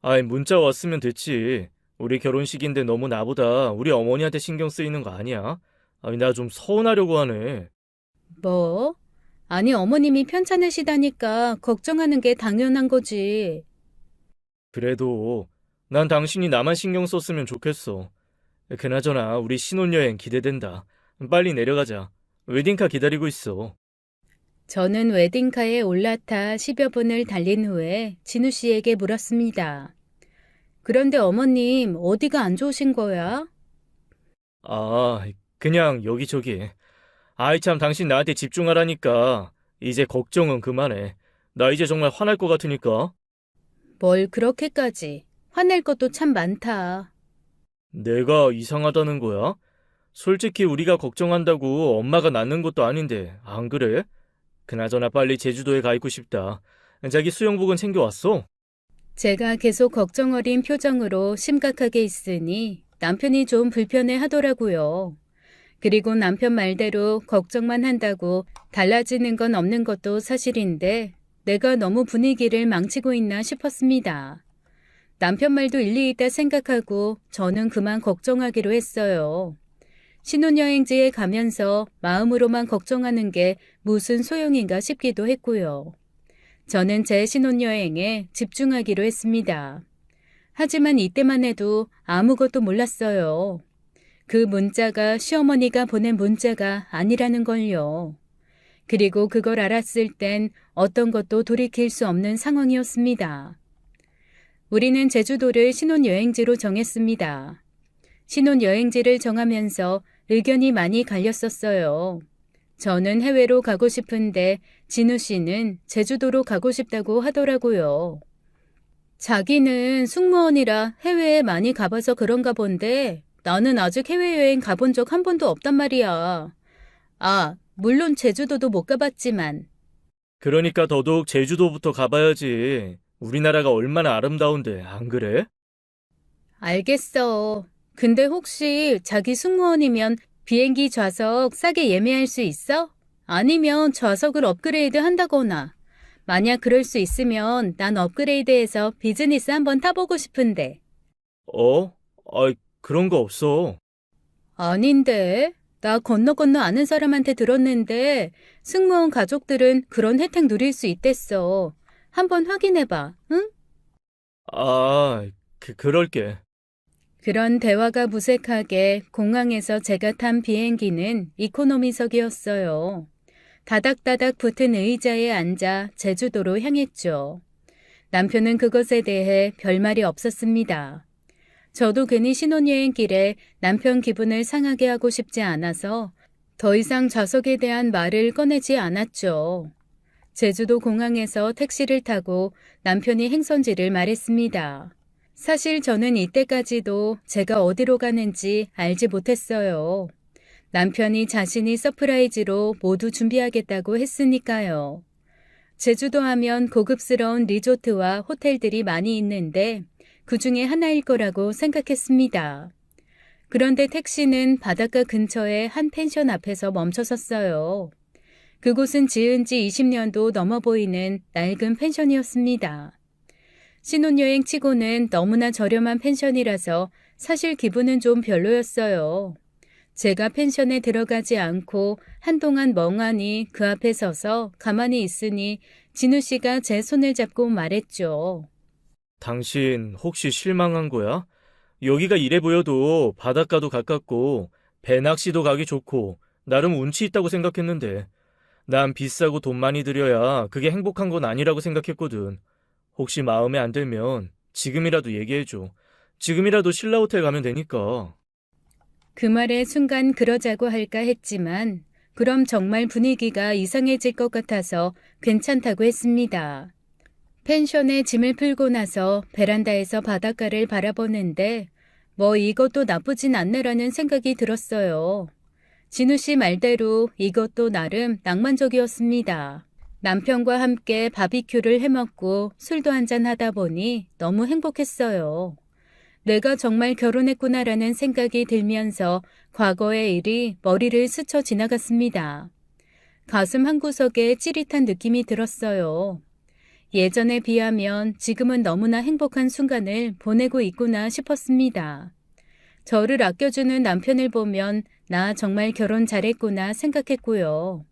아이, 문자 왔으면 됐지. 우리 결혼식인데 너무 나보다 우리 어머니한테 신경 쓰이는 거 아니야? 아니, 나 좀 서운하려고 하네. 뭐? 아니, 어머님이 편찮으시다니까 걱정하는 게 당연한 거지. 그래도 난 당신이 나만 신경 썼으면 좋겠어. 그나저나 우리 신혼여행 기대된다. 빨리 내려가자. 웨딩카 기다리고 있어. 저는 웨딩카에 올라타 10여 분을 달린 후에 진우 씨에게 물었습니다. 그런데 어머님, 어디가 안 좋으신 거야? 아, 그냥 여기저기. 아이 참 당신 나한테 집중하라니까. 이제 걱정은 그만해. 나 이제 정말 화날 것 같으니까. 뭘 그렇게까지. 화낼 것도 참 많다. 내가 이상하다는 거야? 솔직히 우리가 걱정한다고 엄마가 낳는 것도 아닌데, 안 그래? 그나저나 빨리 제주도에 가 있고 싶다. 자기 수영복은 챙겨왔어? 제가 계속 걱정 어린 표정으로 심각하게 있으니 남편이 좀 불편해 하더라고요. 그리고 남편 말대로 걱정만 한다고 달라지는 건 없는 것도 사실인데 내가 너무 분위기를 망치고 있나 싶었습니다. 남편 말도 일리 있다 생각하고 저는 그만 걱정하기로 했어요. 신혼여행지에 가면서 마음으로만 걱정하는 게 무슨 소용인가 싶기도 했고요. 저는 제 신혼여행에 집중하기로 했습니다. 하지만 이때만 해도 아무것도 몰랐어요. 그 문자가 시어머니가 보낸 문자가 아니라는 걸요. 그리고 그걸 알았을 땐 어떤 것도 돌이킬 수 없는 상황이었습니다. 우리는 제주도를 신혼여행지로 정했습니다. 신혼여행지를 정하면서 의견이 많이 갈렸었어요. 저는 해외로 가고 싶은데 진우 씨는 제주도로 가고 싶다고 하더라고요. 자기는 승무원이라 해외에 많이 가봐서 그런가 본데 나는 아직 해외여행 가본 적 한 번도 없단 말이야. 아, 물론 제주도도 못 가봤지만. 그러니까 더더욱 제주도부터 가봐야지. 우리나라가 얼마나 아름다운데, 안 그래? 알겠어. 근데 혹시 자기 승무원이면 비행기 좌석 싸게 예매할 수 있어? 아니면 좌석을 업그레이드 한다거나. 만약 그럴 수 있으면 난 업그레이드해서 비즈니스 한번 타보고 싶은데. 어? 그런 거 없어. 아닌데. 나 건너 아는 사람한테 들었는데 승무원 가족들은 그런 혜택 누릴 수 있댔어. 한번 확인해봐, 응? 그럴게. 그런 대화가 무색하게 공항에서 제가 탄 비행기는 이코노미석이었어요. 다닥다닥 붙은 의자에 앉아 제주도로 향했죠. 남편은 그것에 대해 별말이 없었습니다. 저도 괜히 신혼여행길에 남편 기분을 상하게 하고 싶지 않아서 더 이상 좌석에 대한 말을 꺼내지 않았죠. 제주도 공항에서 택시를 타고 남편이 행선지를 말했습니다. 사실 저는 이때까지도 제가 어디로 가는지 알지 못했어요. 남편이 자신이 서프라이즈로 모두 준비하겠다고 했으니까요. 제주도 하면 고급스러운 리조트와 호텔들이 많이 있는데 그 중에 하나일 거라고 생각했습니다. 그런데 택시는 바닷가 근처의 한 펜션 앞에서 멈춰섰어요. 그곳은 지은 지 20년도 넘어 보이는 낡은 펜션이었습니다. 신혼여행 치고는 너무나 저렴한 펜션이라서 사실 기분은 좀 별로였어요. 제가 펜션에 들어가지 않고 한동안 멍하니 그 앞에 서서 가만히 있으니 진우 씨가 제 손을 잡고 말했죠. 당신 혹시 실망한 거야? 여기가 이래 보여도 바닷가도 가깝고 배낚시도 가기 좋고 나름 운치 있다고 생각했는데 난 비싸고 돈 많이 들여야 그게 행복한 건 아니라고 생각했거든. 혹시 마음에 안 들면 지금이라도 얘기해줘. 지금이라도 신라호텔 가면 되니까. 그 말에 순간 그러자고 할까 했지만 그럼 정말 분위기가 이상해질 것 같아서 괜찮다고 했습니다. 펜션에 짐을 풀고 나서 베란다에서 바닷가를 바라보는데 뭐 이것도 나쁘진 않네라는 생각이 들었어요. 진우 씨 말대로 이것도 나름 낭만적이었습니다. 남편과 함께 바비큐를 해먹고 술도 한잔 하다 보니 너무 행복했어요. 내가 정말 결혼했구나라는 생각이 들면서 과거의 일이 머리를 스쳐 지나갔습니다. 가슴 한구석에 찌릿한 느낌이 들었어요. 예전에 비하면 지금은 너무나 행복한 순간을 보내고 있구나 싶었습니다. 저를 아껴주는 남편을 보면 나 정말 결혼 잘했구나 생각했고요.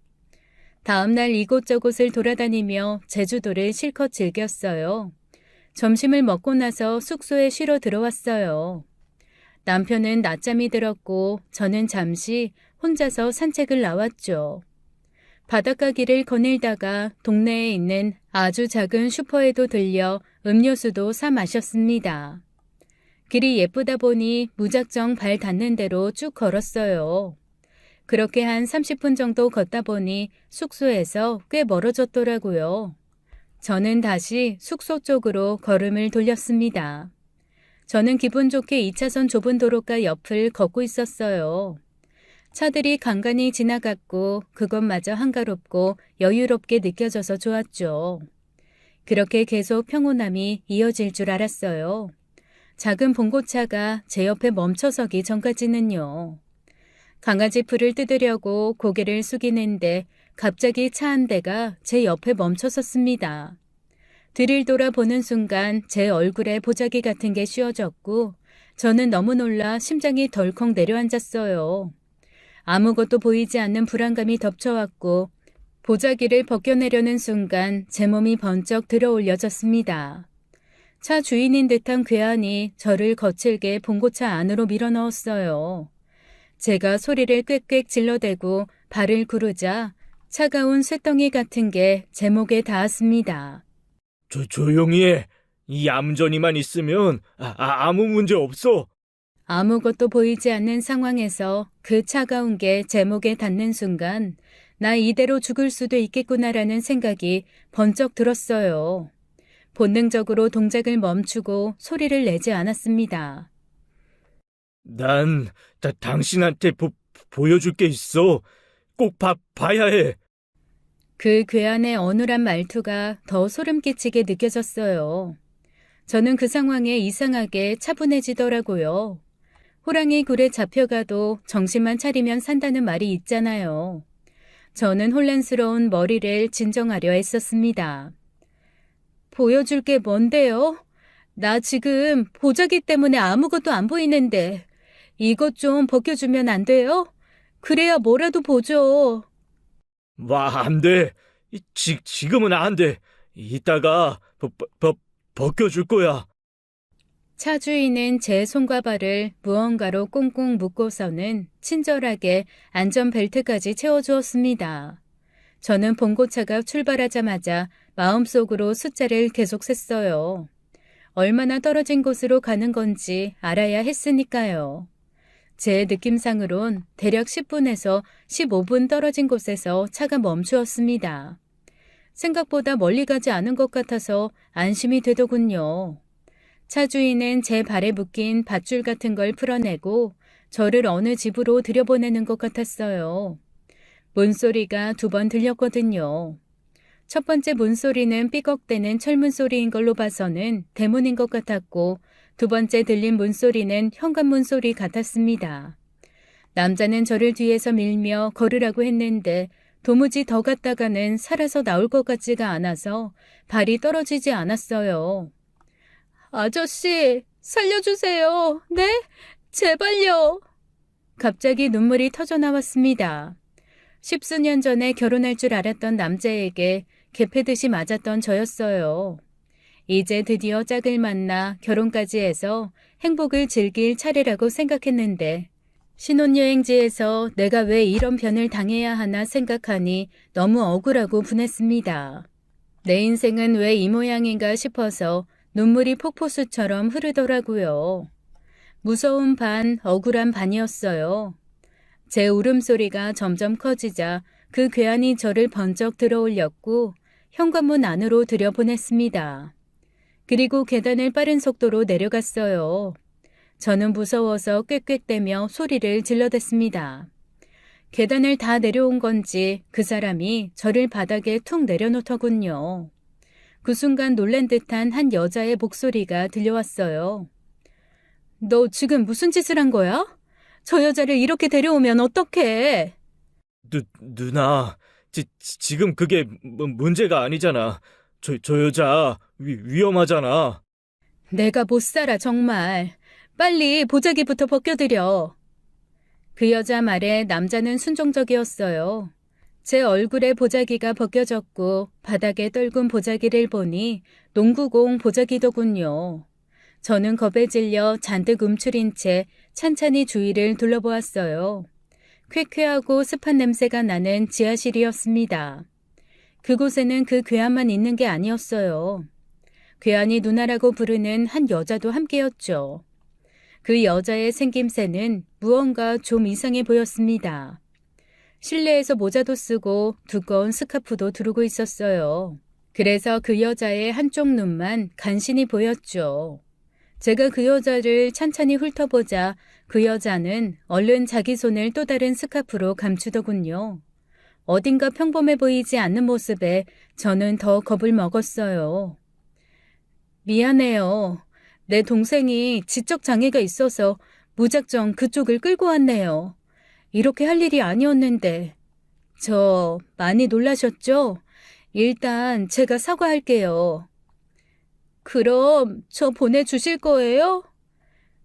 다음날 이곳저곳을 돌아다니며 제주도를 실컷 즐겼어요. 점심을 먹고 나서 숙소에 쉬러 들어왔어요. 남편은 낮잠이 들었고 저는 잠시 혼자서 산책을 나왔죠. 바닷가 길을 거닐다가 동네에 있는 아주 작은 슈퍼에도 들려 음료수도 사 마셨습니다. 길이 예쁘다 보니 무작정 발 닿는 대로 쭉 걸었어요. 그렇게 한 30분 정도 걷다 보니 숙소에서 꽤 멀어졌더라고요. 저는 다시 숙소 쪽으로 걸음을 돌렸습니다. 저는 기분 좋게 2차선 좁은 도로가 옆을 걷고 있었어요. 차들이 간간히 지나갔고 그것마저 한가롭고 여유롭게 느껴져서 좋았죠. 그렇게 계속 평온함이 이어질 줄 알았어요. 작은 봉고차가 제 옆에 멈춰서기 전까지는요. 강아지 풀을 뜯으려고 고개를 숙이는데 갑자기 차 한 대가 제 옆에 멈춰섰습니다. 뒤를 돌아보는 순간 제 얼굴에 보자기 같은 게 씌워졌고 저는 너무 놀라 심장이 덜컥 내려앉았어요. 아무것도 보이지 않는 불안감이 덮쳐왔고 보자기를 벗겨내려는 순간 제 몸이 번쩍 들어올려졌습니다. 차 주인인 듯한 괴한이 저를 거칠게 봉고차 안으로 밀어넣었어요. 제가 소리를 꽥꽥 질러대고 발을 구르자 차가운 쇳덩이 같은 게 제 목에 닿았습니다. 조용히 해. 이 얌전히만 있으면 아무 문제 없어. 아무것도 보이지 않는 상황에서 그 차가운 게 제 목에 닿는 순간 나 이대로 죽을 수도 있겠구나라는 생각이 번쩍 들었어요. 본능적으로 동작을 멈추고 소리를 내지 않았습니다. 난 당신한테 보여줄 게 있어. 꼭 봐야 해. 그 괴한의 어눌한 말투가 더 소름 끼치게 느껴졌어요. 저는 그 상황에 이상하게 차분해지더라고요. 호랑이 굴에 잡혀가도 정신만 차리면 산다는 말이 있잖아요. 저는 혼란스러운 머리를 진정하려 했었습니다. 보여줄 게 뭔데요? 나 지금 보자기 때문에 아무것도 안 보이는데 이것 좀 벗겨주면 안 돼요? 그래야 뭐라도 보죠. 안 돼. 지금은 안 돼. 이따가 벗겨줄 거야. 차 주인은 제 손과 발을 무언가로 꽁꽁 묶고서는 친절하게 안전벨트까지 채워주었습니다. 저는 봉고차가 출발하자마자 마음속으로 숫자를 계속 셌어요. 얼마나 떨어진 곳으로 가는 건지 알아야 했으니까요. 제 느낌상으론 대략 10분에서 15분 떨어진 곳에서 차가 멈추었습니다. 생각보다 멀리 가지 않은 것 같아서 안심이 되더군요. 차 주인은 제 발에 묶인 밧줄 같은 걸 풀어내고 저를 어느 집으로 들여보내는 것 같았어요. 문소리가 2번 들렸거든요. 첫 번째 문소리는 삐걱대는 철문소리인 걸로 봐서는 대문인 것 같았고 2번째 들린 문소리는 현관문 소리 같았습니다. 남자는 저를 뒤에서 밀며 걸으라고 했는데 도무지 더 갔다가는 살아서 나올 것 같지가 않아서 발이 떨어지지 않았어요. 아저씨, 살려주세요. 네? 제발요. 갑자기 눈물이 터져 나왔습니다. 10수년 전에 결혼할 줄 알았던 남자에게 개패듯이 맞았던 저였어요. 이제 드디어 짝을 만나 결혼까지 해서 행복을 즐길 차례라고 생각했는데 신혼여행지에서 내가 왜 이런 변을 당해야 하나 생각하니 너무 억울하고 분했습니다. 내 인생은 왜 이 모양인가 싶어서 눈물이 폭포수처럼 흐르더라고요. 무서운 반, 억울한 반이었어요. 제 울음소리가 점점 커지자 그 괴한이 저를 번쩍 들어올렸고 현관문 안으로 들여보냈습니다. 그리고 계단을 빠른 속도로 내려갔어요. 저는 무서워서 꽥꽥대며 소리를 질러댔습니다. 계단을 다 내려온 건지 그 사람이 저를 바닥에 툭 내려놓더군요. 그 순간 놀란 듯한 한 여자의 목소리가 들려왔어요. 너 지금 무슨 짓을 한 거야? 저 여자를 이렇게 데려오면 어떡해? 누나, 지금 그게 문제가 아니잖아. 저 여자 위험하잖아. 내가 못 살아 정말. 빨리 보자기부터 벗겨드려. 그 여자 말에 남자는 순종적이었어요. 제 얼굴에 보자기가 벗겨졌고 바닥에 떨군 보자기를 보니 농구공 보자기더군요. 저는 겁에 질려 잔뜩 움츠린 채 찬찬히 주위를 둘러보았어요. 쾌쾌하고 습한 냄새가 나는 지하실이었습니다. 그곳에는 그 괴한만 있는 게 아니었어요. 괴한이 누나라고 부르는 한 여자도 함께였죠. 그 여자의 생김새는 무언가 좀 이상해 보였습니다. 실내에서 모자도 쓰고 두꺼운 스카프도 두르고 있었어요. 그래서 그 여자의 한쪽 눈만 간신히 보였죠. 제가 그 여자를 찬찬히 훑어보자 그 여자는 얼른 자기 손을 또 다른 스카프로 감추더군요. 어딘가 평범해 보이지 않는 모습에 저는 더 겁을 먹었어요. 미안해요. 내 동생이 지적 장애가 있어서 무작정 그쪽을 끌고 왔네요. 이렇게 할 일이 아니었는데. 저 많이 놀라셨죠? 일단 제가 사과할게요. 그럼 저 보내주실 거예요?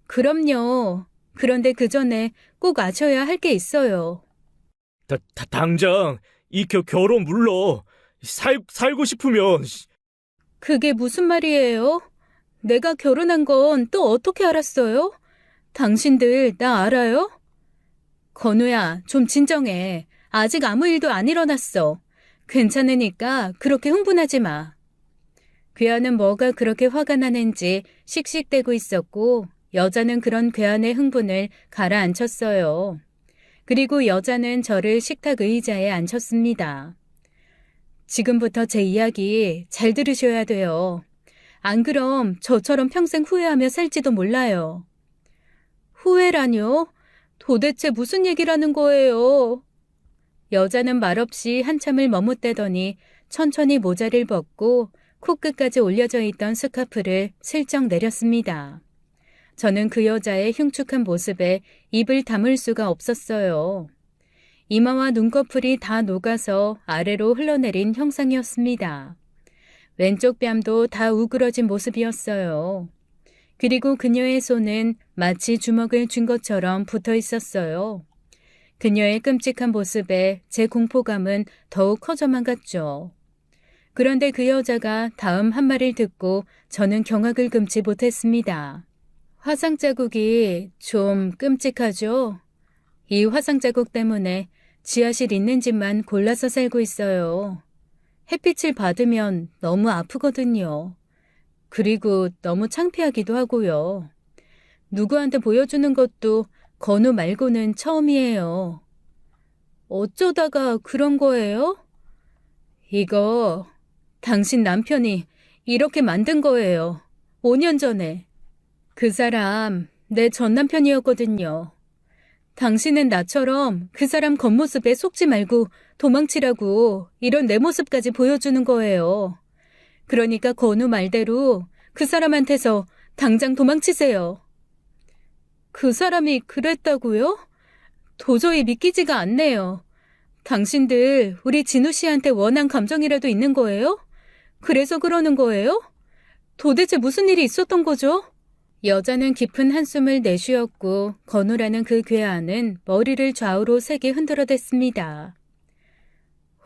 그럼요. 그런데 그 전에 꼭 아셔야 할 게 있어요. 당장 이 결혼 물러. 살고 싶으면. 그게 무슨 말이에요? 내가 결혼한 건 또 어떻게 알았어요? 당신들 나 알아요? 건우야, 좀 진정해. 아직 아무 일도 안 일어났어. 괜찮으니까 그렇게 흥분하지 마. 괴한은 뭐가 그렇게 화가 나는지 씩씩대고 있었고 여자는 그런 괴한의 흥분을 가라앉혔어요. 그리고 여자는 저를 식탁 의자에 앉혔습니다. 지금부터 제 이야기 잘 들으셔야 돼요. 안 그럼 저처럼 평생 후회하며 살지도 몰라요. 후회라뇨? 도대체 무슨 얘기라는 거예요? 여자는 말없이 한참을 머뭇대더니 천천히 모자를 벗고 코끝까지 올려져 있던 스카프를 슬쩍 내렸습니다. 저는 그 여자의 흉측한 모습에 입을 다물 수가 없었어요. 이마와 눈꺼풀이 다 녹아서 아래로 흘러내린 형상이었습니다. 왼쪽 뺨도 다 우그러진 모습이었어요. 그리고 그녀의 손은 마치 주먹을 쥔 것처럼 붙어 있었어요. 그녀의 끔찍한 모습에 제 공포감은 더욱 커져만 갔죠. 그런데 그 여자가 다음 한 말을 듣고 저는 경악을 금치 못했습니다. 화상 자국이 좀 끔찍하죠? 이 화상 자국 때문에 지하실 있는 집만 골라서 살고 있어요. 햇빛을 받으면 너무 아프거든요. 그리고 너무 창피하기도 하고요. 누구한테 보여주는 것도 건우 말고는 처음이에요. 어쩌다가 그런 거예요? 이거 당신 남편이 이렇게 만든 거예요. 5년 전에. 그 사람 내 전 남편이었거든요. 당신은 나처럼 그 사람 겉모습에 속지 말고 도망치라고 이런 내 모습까지 보여주는 거예요. 그러니까 건우 말대로 그 사람한테서 당장 도망치세요. 그 사람이 그랬다고요? 도저히 믿기지가 않네요. 당신들 우리 진우 씨한테 원한 감정이라도 있는 거예요? 그래서 그러는 거예요? 도대체 무슨 일이 있었던 거죠? 여자는 깊은 한숨을 내쉬었고 건우라는 그 괴한은 머리를 좌우로 세게 흔들어댔습니다.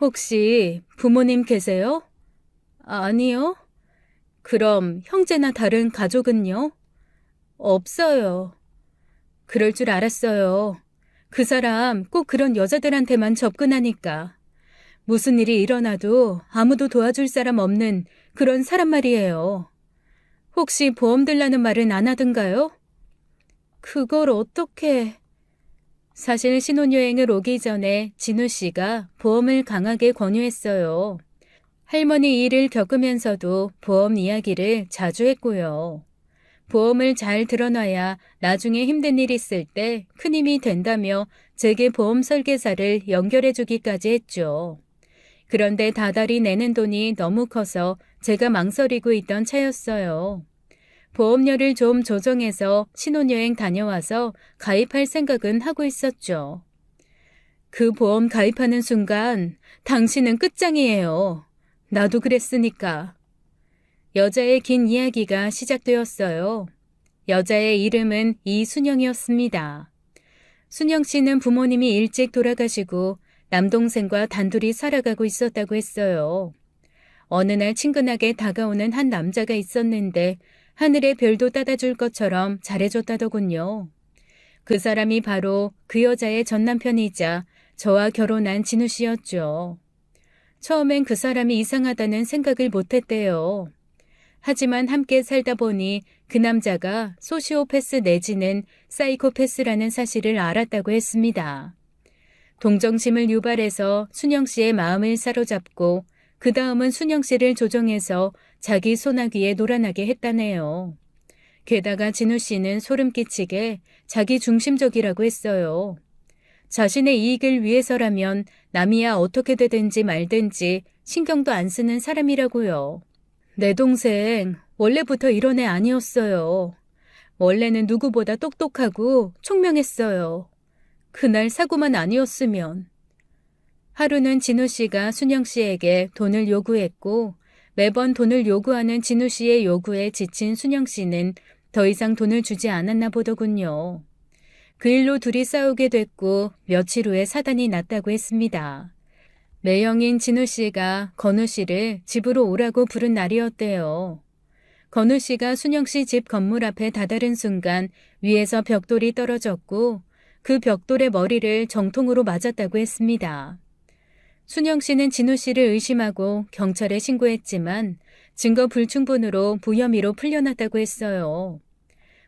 혹시 부모님 계세요? 아니요. 그럼 형제나 다른 가족은요? 없어요. 그럴 줄 알았어요. 그 사람 꼭 그런 여자들한테만 접근하니까. 무슨 일이 일어나도 아무도 도와줄 사람 없는 그런 사람 말이에요. 혹시 보험 들라는 말은 안 하던가요? 그걸 어떻게... 사실 신혼여행을 오기 전에 진우 씨가 보험을 강하게 권유했어요. 할머니 일을 겪으면서도 보험 이야기를 자주 했고요. 보험을 잘 들어놔야 나중에 힘든 일 있을 때 큰 힘이 된다며 제게 보험 설계사를 연결해주기까지 했죠. 그런데 다달이 내는 돈이 너무 커서 제가 망설이고 있던 차였어요. 보험료를 좀 조정해서 신혼여행 다녀와서 가입할 생각은 하고 있었죠. 그 보험 가입하는 순간 당신은 끝장이에요. 나도 그랬으니까. 여자의 긴 이야기가 시작되었어요. 여자의 이름은 이순영이었습니다. 순영 씨는 부모님이 일찍 돌아가시고 남동생과 단둘이 살아가고 있었다고 했어요. 어느 날 친근하게 다가오는 한 남자가 있었는데 하늘의 별도 따다줄 것처럼 잘해줬다더군요. 그 사람이 바로 그 여자의 전 남편이자 저와 결혼한 진우 씨였죠. 처음엔 그 사람이 이상하다는 생각을 못했대요. 하지만 함께 살다 보니 그 남자가 소시오패스 내지는 사이코패스라는 사실을 알았다고 했습니다. 동정심을 유발해서 순영 씨의 마음을 사로잡고 그 다음은 순영 씨를 조종해서 자기 소나기에 놀아나게 했다네요. 게다가 진우 씨는 소름 끼치게 자기 중심적이라고 했어요. 자신의 이익을 위해서라면 남이야 어떻게 되든지 말든지 신경도 안 쓰는 사람이라고요. 내 동생 원래부터 이런 애 아니었어요. 원래는 누구보다 똑똑하고 총명했어요. 그날 사고만 아니었으면. 하루는 진우 씨가 순영 씨에게 돈을 요구했고 매번 돈을 요구하는 진우 씨의 요구에 지친 순영 씨는 더 이상 돈을 주지 않았나 보더군요. 그 일로 둘이 싸우게 됐고 며칠 후에 사단이 났다고 했습니다. 매형인 진우 씨가 건우 씨를 집으로 오라고 부른 날이었대요. 건우 씨가 순영 씨 집 건물 앞에 다다른 순간 위에서 벽돌이 떨어졌고 그 벽돌의 머리를 정통으로 맞았다고 했습니다. 순영 씨는 진우 씨를 의심하고 경찰에 신고했지만 증거 불충분으로 무혐의로 풀려났다고 했어요.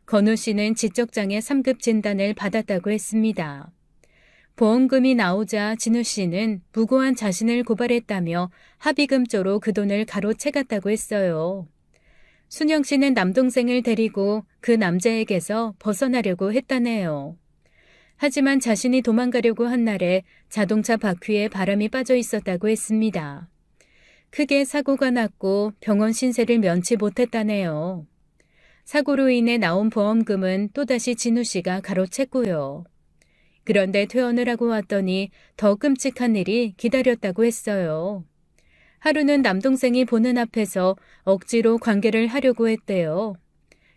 건우 씨는 지적장애 3급 진단을 받았다고 했습니다. 보험금이 나오자 진우 씨는 무고한 자신을 고발했다며 합의금조로 그 돈을 가로채갔다고 했어요. 순영 씨는 남동생을 데리고 그 남자에게서 벗어나려고 했다네요. 하지만 자신이 도망가려고 한 날에 자동차 바퀴에 바람이 빠져 있었다고 했습니다. 크게 사고가 났고 병원 신세를 면치 못했다네요. 사고로 인해 나온 보험금은 또다시 진우 씨가 가로챘고요. 그런데 퇴원을 하고 왔더니 더 끔찍한 일이 기다렸다고 했어요. 하루는 남동생이 보는 앞에서 억지로 관계를 하려고 했대요.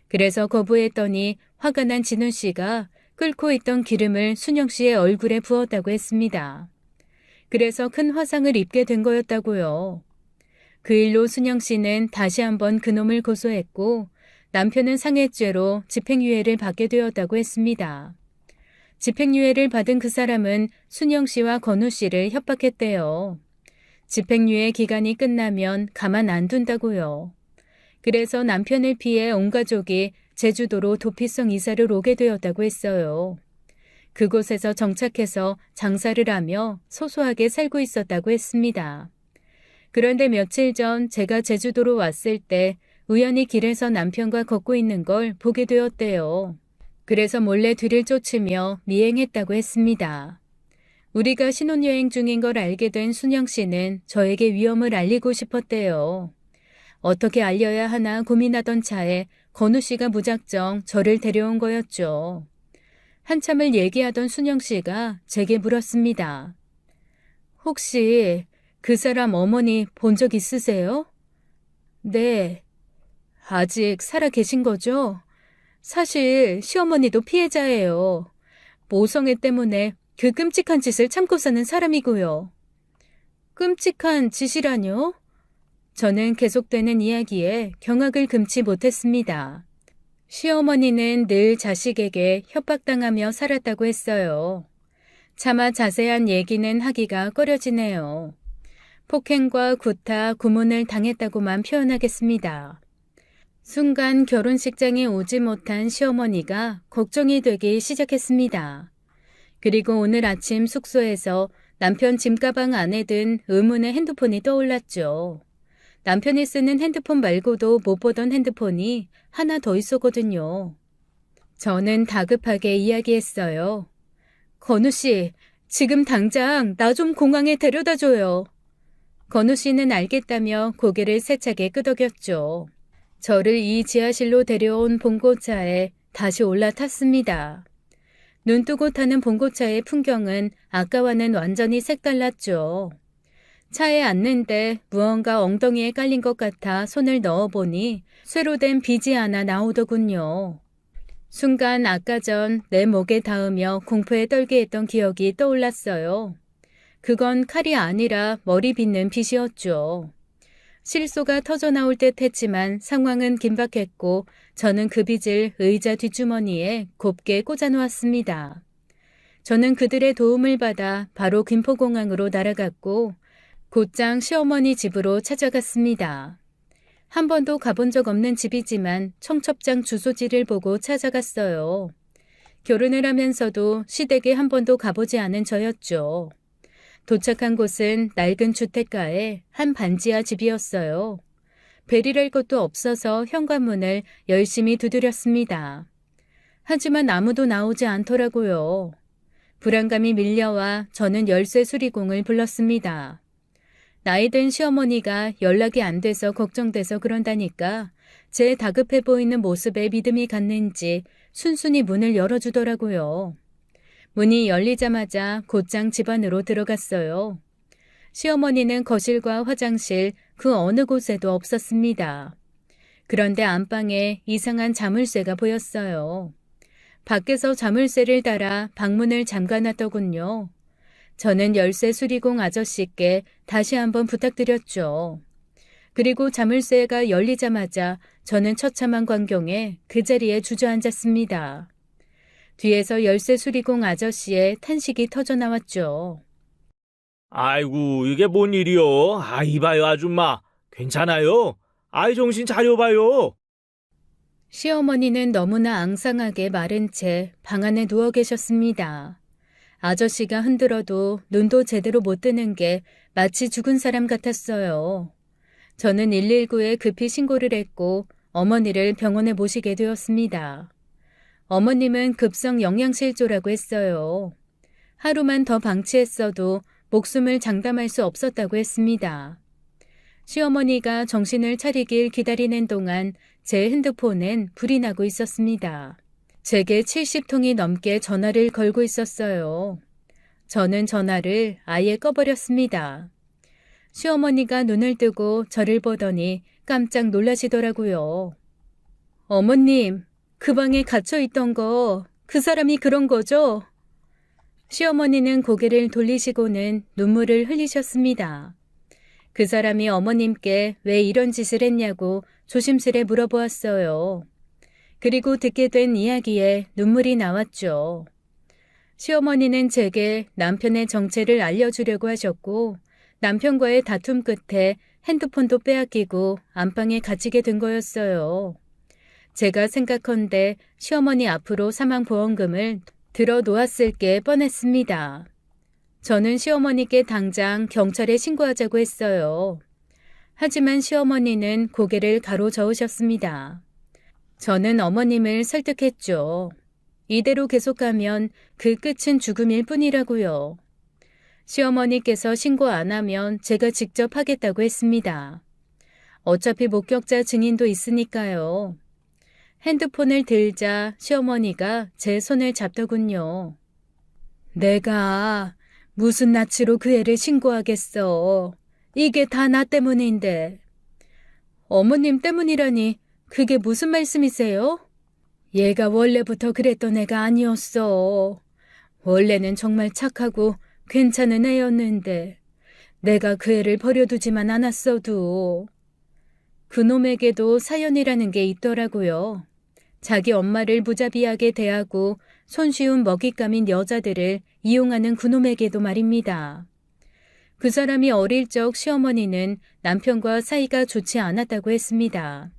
그래서 거부했더니 화가 난 진우 씨가 끓고 있던 기름을 순영 씨의 얼굴에 부었다고 했습니다. 그래서 큰 화상을 입게 된 거였다고요. 그 일로 순영 씨는 다시 한번 그놈을 고소했고 남편은 상해죄로 집행유예를 받게 되었다고 했습니다. 집행유예를 받은 그 사람은 순영 씨와 건우 씨를 협박했대요. 집행유예 기간이 끝나면 가만 안 둔다고요. 그래서 남편을 피해 온 가족이 제주도로 도피성 이사를 오게 되었다고 했어요. 그곳에서 정착해서 장사를 하며 소소하게 살고 있었다고 했습니다. 그런데 며칠 전 제가 제주도로 왔을 때 우연히 길에서 남편과 걷고 있는 걸 보게 되었대요. 그래서 몰래 뒤를 쫓으며 미행했다고 했습니다. 우리가 신혼여행 중인 걸 알게 된 순영 씨는 저에게 위험을 알리고 싶었대요. 어떻게 알려야 하나 고민하던 차에 건우 씨가 무작정 저를 데려온 거였죠. 한참을 얘기하던 순영 씨가 제게 물었습니다. 혹시 그 사람 어머니 본 적 있으세요? 네. 아직 살아 계신 거죠? 사실 시어머니도 피해자예요. 모성애 때문에 그 끔찍한 짓을 참고 사는 사람이고요. 끔찍한 짓이라뇨? 저는 계속되는 이야기에 경악을 금치 못했습니다. 시어머니는 늘 자식에게 협박당하며 살았다고 했어요. 차마 자세한 얘기는 하기가 꺼려지네요. 폭행과 구타, 고문을 당했다고만 표현하겠습니다. 순간 결혼식장에 오지 못한 시어머니가 걱정이 되기 시작했습니다. 그리고 오늘 아침 숙소에서 남편 짐가방 안에 든 의문의 핸드폰이 떠올랐죠. 남편이 쓰는 핸드폰 말고도 못 보던 핸드폰이 하나 더 있었거든요. 저는 다급하게 이야기했어요. 건우 씨, 지금 당장 나 좀 공항에 데려다줘요. 건우 씨는 알겠다며 고개를 세차게 끄덕였죠. 저를 이 지하실로 데려온 봉고차에 다시 올라탔습니다. 눈뜨고 타는 봉고차의 풍경은 아까와는 완전히 색달랐죠. 차에 앉는데 무언가 엉덩이에 깔린 것 같아 손을 넣어보니 쇠로 된 비지 하나 나오더군요. 순간 아까 전 내 목에 닿으며 공포에 떨게 했던 기억이 떠올랐어요. 그건 칼이 아니라 머리 빗는 빗이었죠. 실소가 터져나올 듯 했지만 상황은 긴박했고 저는 그 빗을 의자 뒷주머니에 곱게 꽂아놓았습니다. 저는 그들의 도움을 받아 바로 김포공항으로 날아갔고 곧장 시어머니 집으로 찾아갔습니다. 한 번도 가본 적 없는 집이지만 청첩장 주소지를 보고 찾아갔어요. 결혼을 하면서도 시댁에 한 번도 가보지 않은 저였죠. 도착한 곳은 낡은 주택가에 한 반지하 집이었어요. 베리랄 것도 없어서 현관문을 열심히 두드렸습니다. 하지만 아무도 나오지 않더라고요. 불안감이 밀려와 저는 열쇠 수리공을 불렀습니다. 나이든 시어머니가 연락이 안 돼서 걱정돼서 그런다니까 제 다급해 보이는 모습에 믿음이 갔는지 순순히 문을 열어주더라고요. 문이 열리자마자 곧장 집 안으로 들어갔어요. 시어머니는 거실과 화장실 그 어느 곳에도 없었습니다. 그런데 안방에 이상한 자물쇠가 보였어요. 밖에서 자물쇠를 달아 방문을 잠가놨더군요. 저는 열쇠 수리공 아저씨께 다시 한번 부탁드렸죠. 그리고 자물쇠가 열리자마자 저는 처참한 광경에 그 자리에 주저앉았습니다. 뒤에서 열쇠 수리공 아저씨의 탄식이 터져나왔죠. 아이고, 이게 뭔 일이요? 이봐요, 아줌마. 괜찮아요? 정신 차려봐요. 시어머니는 너무나 앙상하게 마른 채 방 안에 누워 계셨습니다. 아저씨가 흔들어도 눈도 제대로 못 뜨는 게 마치 죽은 사람 같았어요. 저는 119에 급히 신고를 했고 어머니를 병원에 모시게 되었습니다. 어머님은 급성 영양실조라고 했어요. 하루만 더 방치했어도 목숨을 장담할 수 없었다고 했습니다. 시어머니가 정신을 차리길 기다리는 동안 제 핸드폰엔 불이 나고 있었습니다. 제게 70통이 넘게 전화를 걸고 있었어요. 저는 전화를 아예 꺼버렸습니다. 시어머니가 눈을 뜨고 저를 보더니 깜짝 놀라시더라고요. 어머님, 그 방에 갇혀 있던 거 그 사람이 그런 거죠? 시어머니는 고개를 돌리시고는 눈물을 흘리셨습니다. 그 사람이 어머님께 왜 이런 짓을 했냐고 조심스레 물어보았어요. 그리고 듣게 된 이야기에 눈물이 나왔죠. 시어머니는 제게 남편의 정체를 알려주려고 하셨고 남편과의 다툼 끝에 핸드폰도 빼앗기고 안방에 갇히게 된 거였어요. 제가 생각컨대 시어머니 앞으로 사망보험금을 들어 놓았을 게 뻔했습니다. 저는 시어머니께 당장 경찰에 신고하자고 했어요. 하지만 시어머니는 고개를 가로저으셨습니다. 저는 어머님을 설득했죠. 이대로 계속하면 그 끝은 죽음일 뿐이라고요. 시어머니께서 신고 안 하면 제가 직접 하겠다고 했습니다. 어차피 목격자 증인도 있으니까요. 핸드폰을 들자 시어머니가 제 손을 잡더군요. 내가 무슨 낯으로 그 애를 신고하겠어. 이게 다 나 때문인데. 어머님 때문이라니 그게 무슨 말씀이세요? 얘가 원래부터 그랬던 애가 아니었어. 원래는 정말 착하고 괜찮은 애였는데 내가 그 애를 버려두지만 않았어도. 그놈에게도 사연이라는 게 있더라고요. 자기 엄마를 무자비하게 대하고 손쉬운 먹잇감인 여자들을 이용하는 그놈에게도 말입니다. 그 사람이 어릴 적 시어머니는 남편과 사이가 좋지 않았다고 했습니다.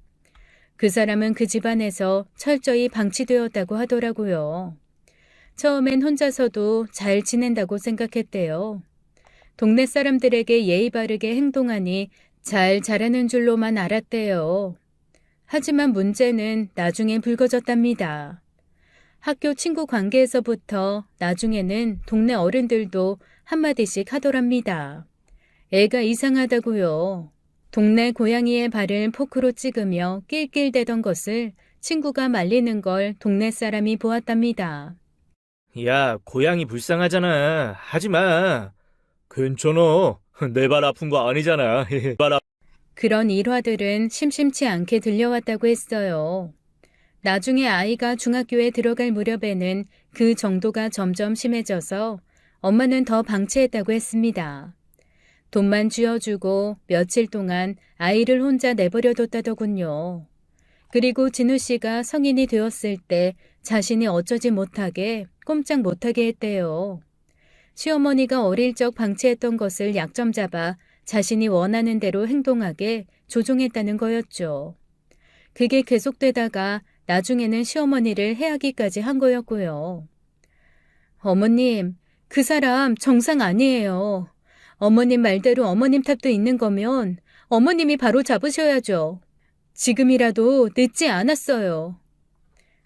그 사람은 그 집안에서 철저히 방치되었다고 하더라고요. 처음엔 혼자서도 잘 지낸다고 생각했대요. 동네 사람들에게 예의 바르게 행동하니 잘 자라는 줄로만 알았대요. 하지만 문제는 나중에 불거졌답니다. 학교 친구 관계에서부터 나중에는 동네 어른들도 한마디씩 하더랍니다. 애가 이상하다고요. 동네 고양이의 발을 포크로 찍으며 낄낄대던 것을 친구가 말리는 걸 동네 사람이 보았답니다. 야, 고양이 불쌍하잖아. 하지마. 괜찮아. 내 발 아픈 거 아니잖아. 그런 일화들은 심심치 않게 들려왔다고 했어요. 나중에 아이가 중학교에 들어갈 무렵에는 그 정도가 점점 심해져서 엄마는 더 방치했다고 했습니다. 돈만 쥐어주고 며칠 동안 아이를 혼자 내버려뒀다더군요. 그리고 진우 씨가 성인이 되었을 때 자신이 어쩌지 못하게 꼼짝 못하게 했대요. 시어머니가 어릴 적 방치했던 것을 약점 잡아 자신이 원하는 대로 행동하게 조종했다는 거였죠. 그게 계속되다가 나중에는 시어머니를 해하기까지 한 거였고요. 어머님, 그 사람 정상 아니에요. 어머님 말대로 어머님 탓도 있는 거면 어머님이 바로 잡으셔야죠. 지금이라도 늦지 않았어요.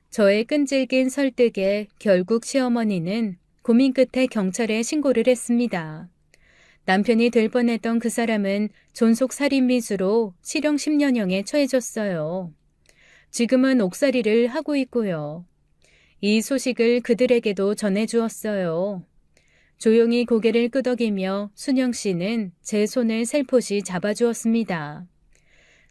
저의 끈질긴 설득에 결국 시어머니는 고민 끝에 경찰에 신고를 했습니다. 남편이 될 뻔했던 그 사람은 존속살인미수로 실형 10년형에 처해졌어요. 지금은 옥살이를 하고 있고요. 이 소식을 그들에게도 전해주었어요. 조용히 고개를 끄덕이며 순영 씨는 제 손을 살포시 잡아주었습니다.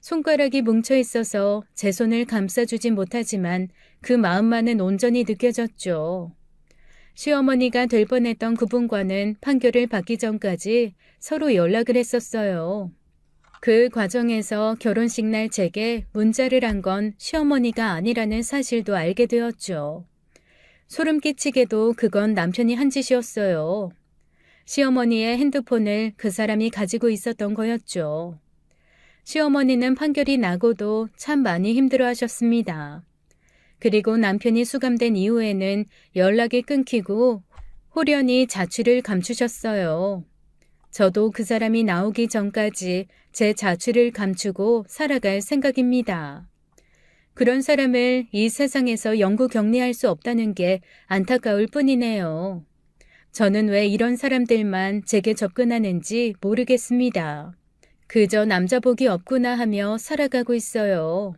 손가락이 뭉쳐 있어서 제 손을 감싸주지 못하지만 그 마음만은 온전히 느껴졌죠. 시어머니가 될 뻔했던 그분과는 판결을 받기 전까지 서로 연락을 했었어요. 그 과정에서 결혼식 날 제게 문자를 한 건 시어머니가 아니라는 사실도 알게 되었죠. 소름 끼치게도 그건 남편이 한 짓이었어요. 시어머니의 핸드폰을 그 사람이 가지고 있었던 거였죠. 시어머니는 판결이 나고도 참 많이 힘들어하셨습니다. 그리고 남편이 수감된 이후에는 연락이 끊기고 홀연히 자취를 감추셨어요. 저도 그 사람이 나오기 전까지 제 자취를 감추고 살아갈 생각입니다. 그런 사람을 이 세상에서 영구 격리할 수 없다는 게 안타까울 뿐이네요. 저는 왜 이런 사람들만 제게 접근하는지 모르겠습니다. 그저 남자복이 없구나 하며 살아가고 있어요.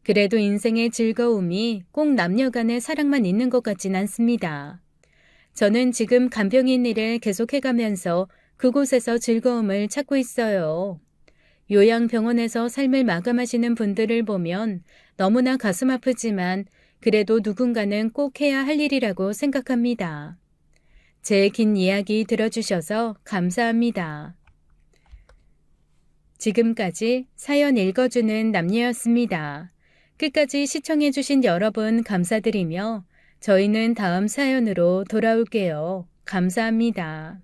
그래도 인생의 즐거움이 꼭 남녀 간의 사랑만 있는 것 같진 않습니다. 저는 지금 간병인 일을 계속해가면서 그곳에서 즐거움을 찾고 있어요. 요양병원에서 삶을 마감하시는 분들을 보면 너무나 가슴 아프지만 그래도 누군가는 꼭 해야 할 일이라고 생각합니다. 제 긴 이야기 들어주셔서 감사합니다. 지금까지 사연 읽어주는 남녀였습니다. 끝까지 시청해주신 여러분 감사드리며 저희는 다음 사연으로 돌아올게요. 감사합니다.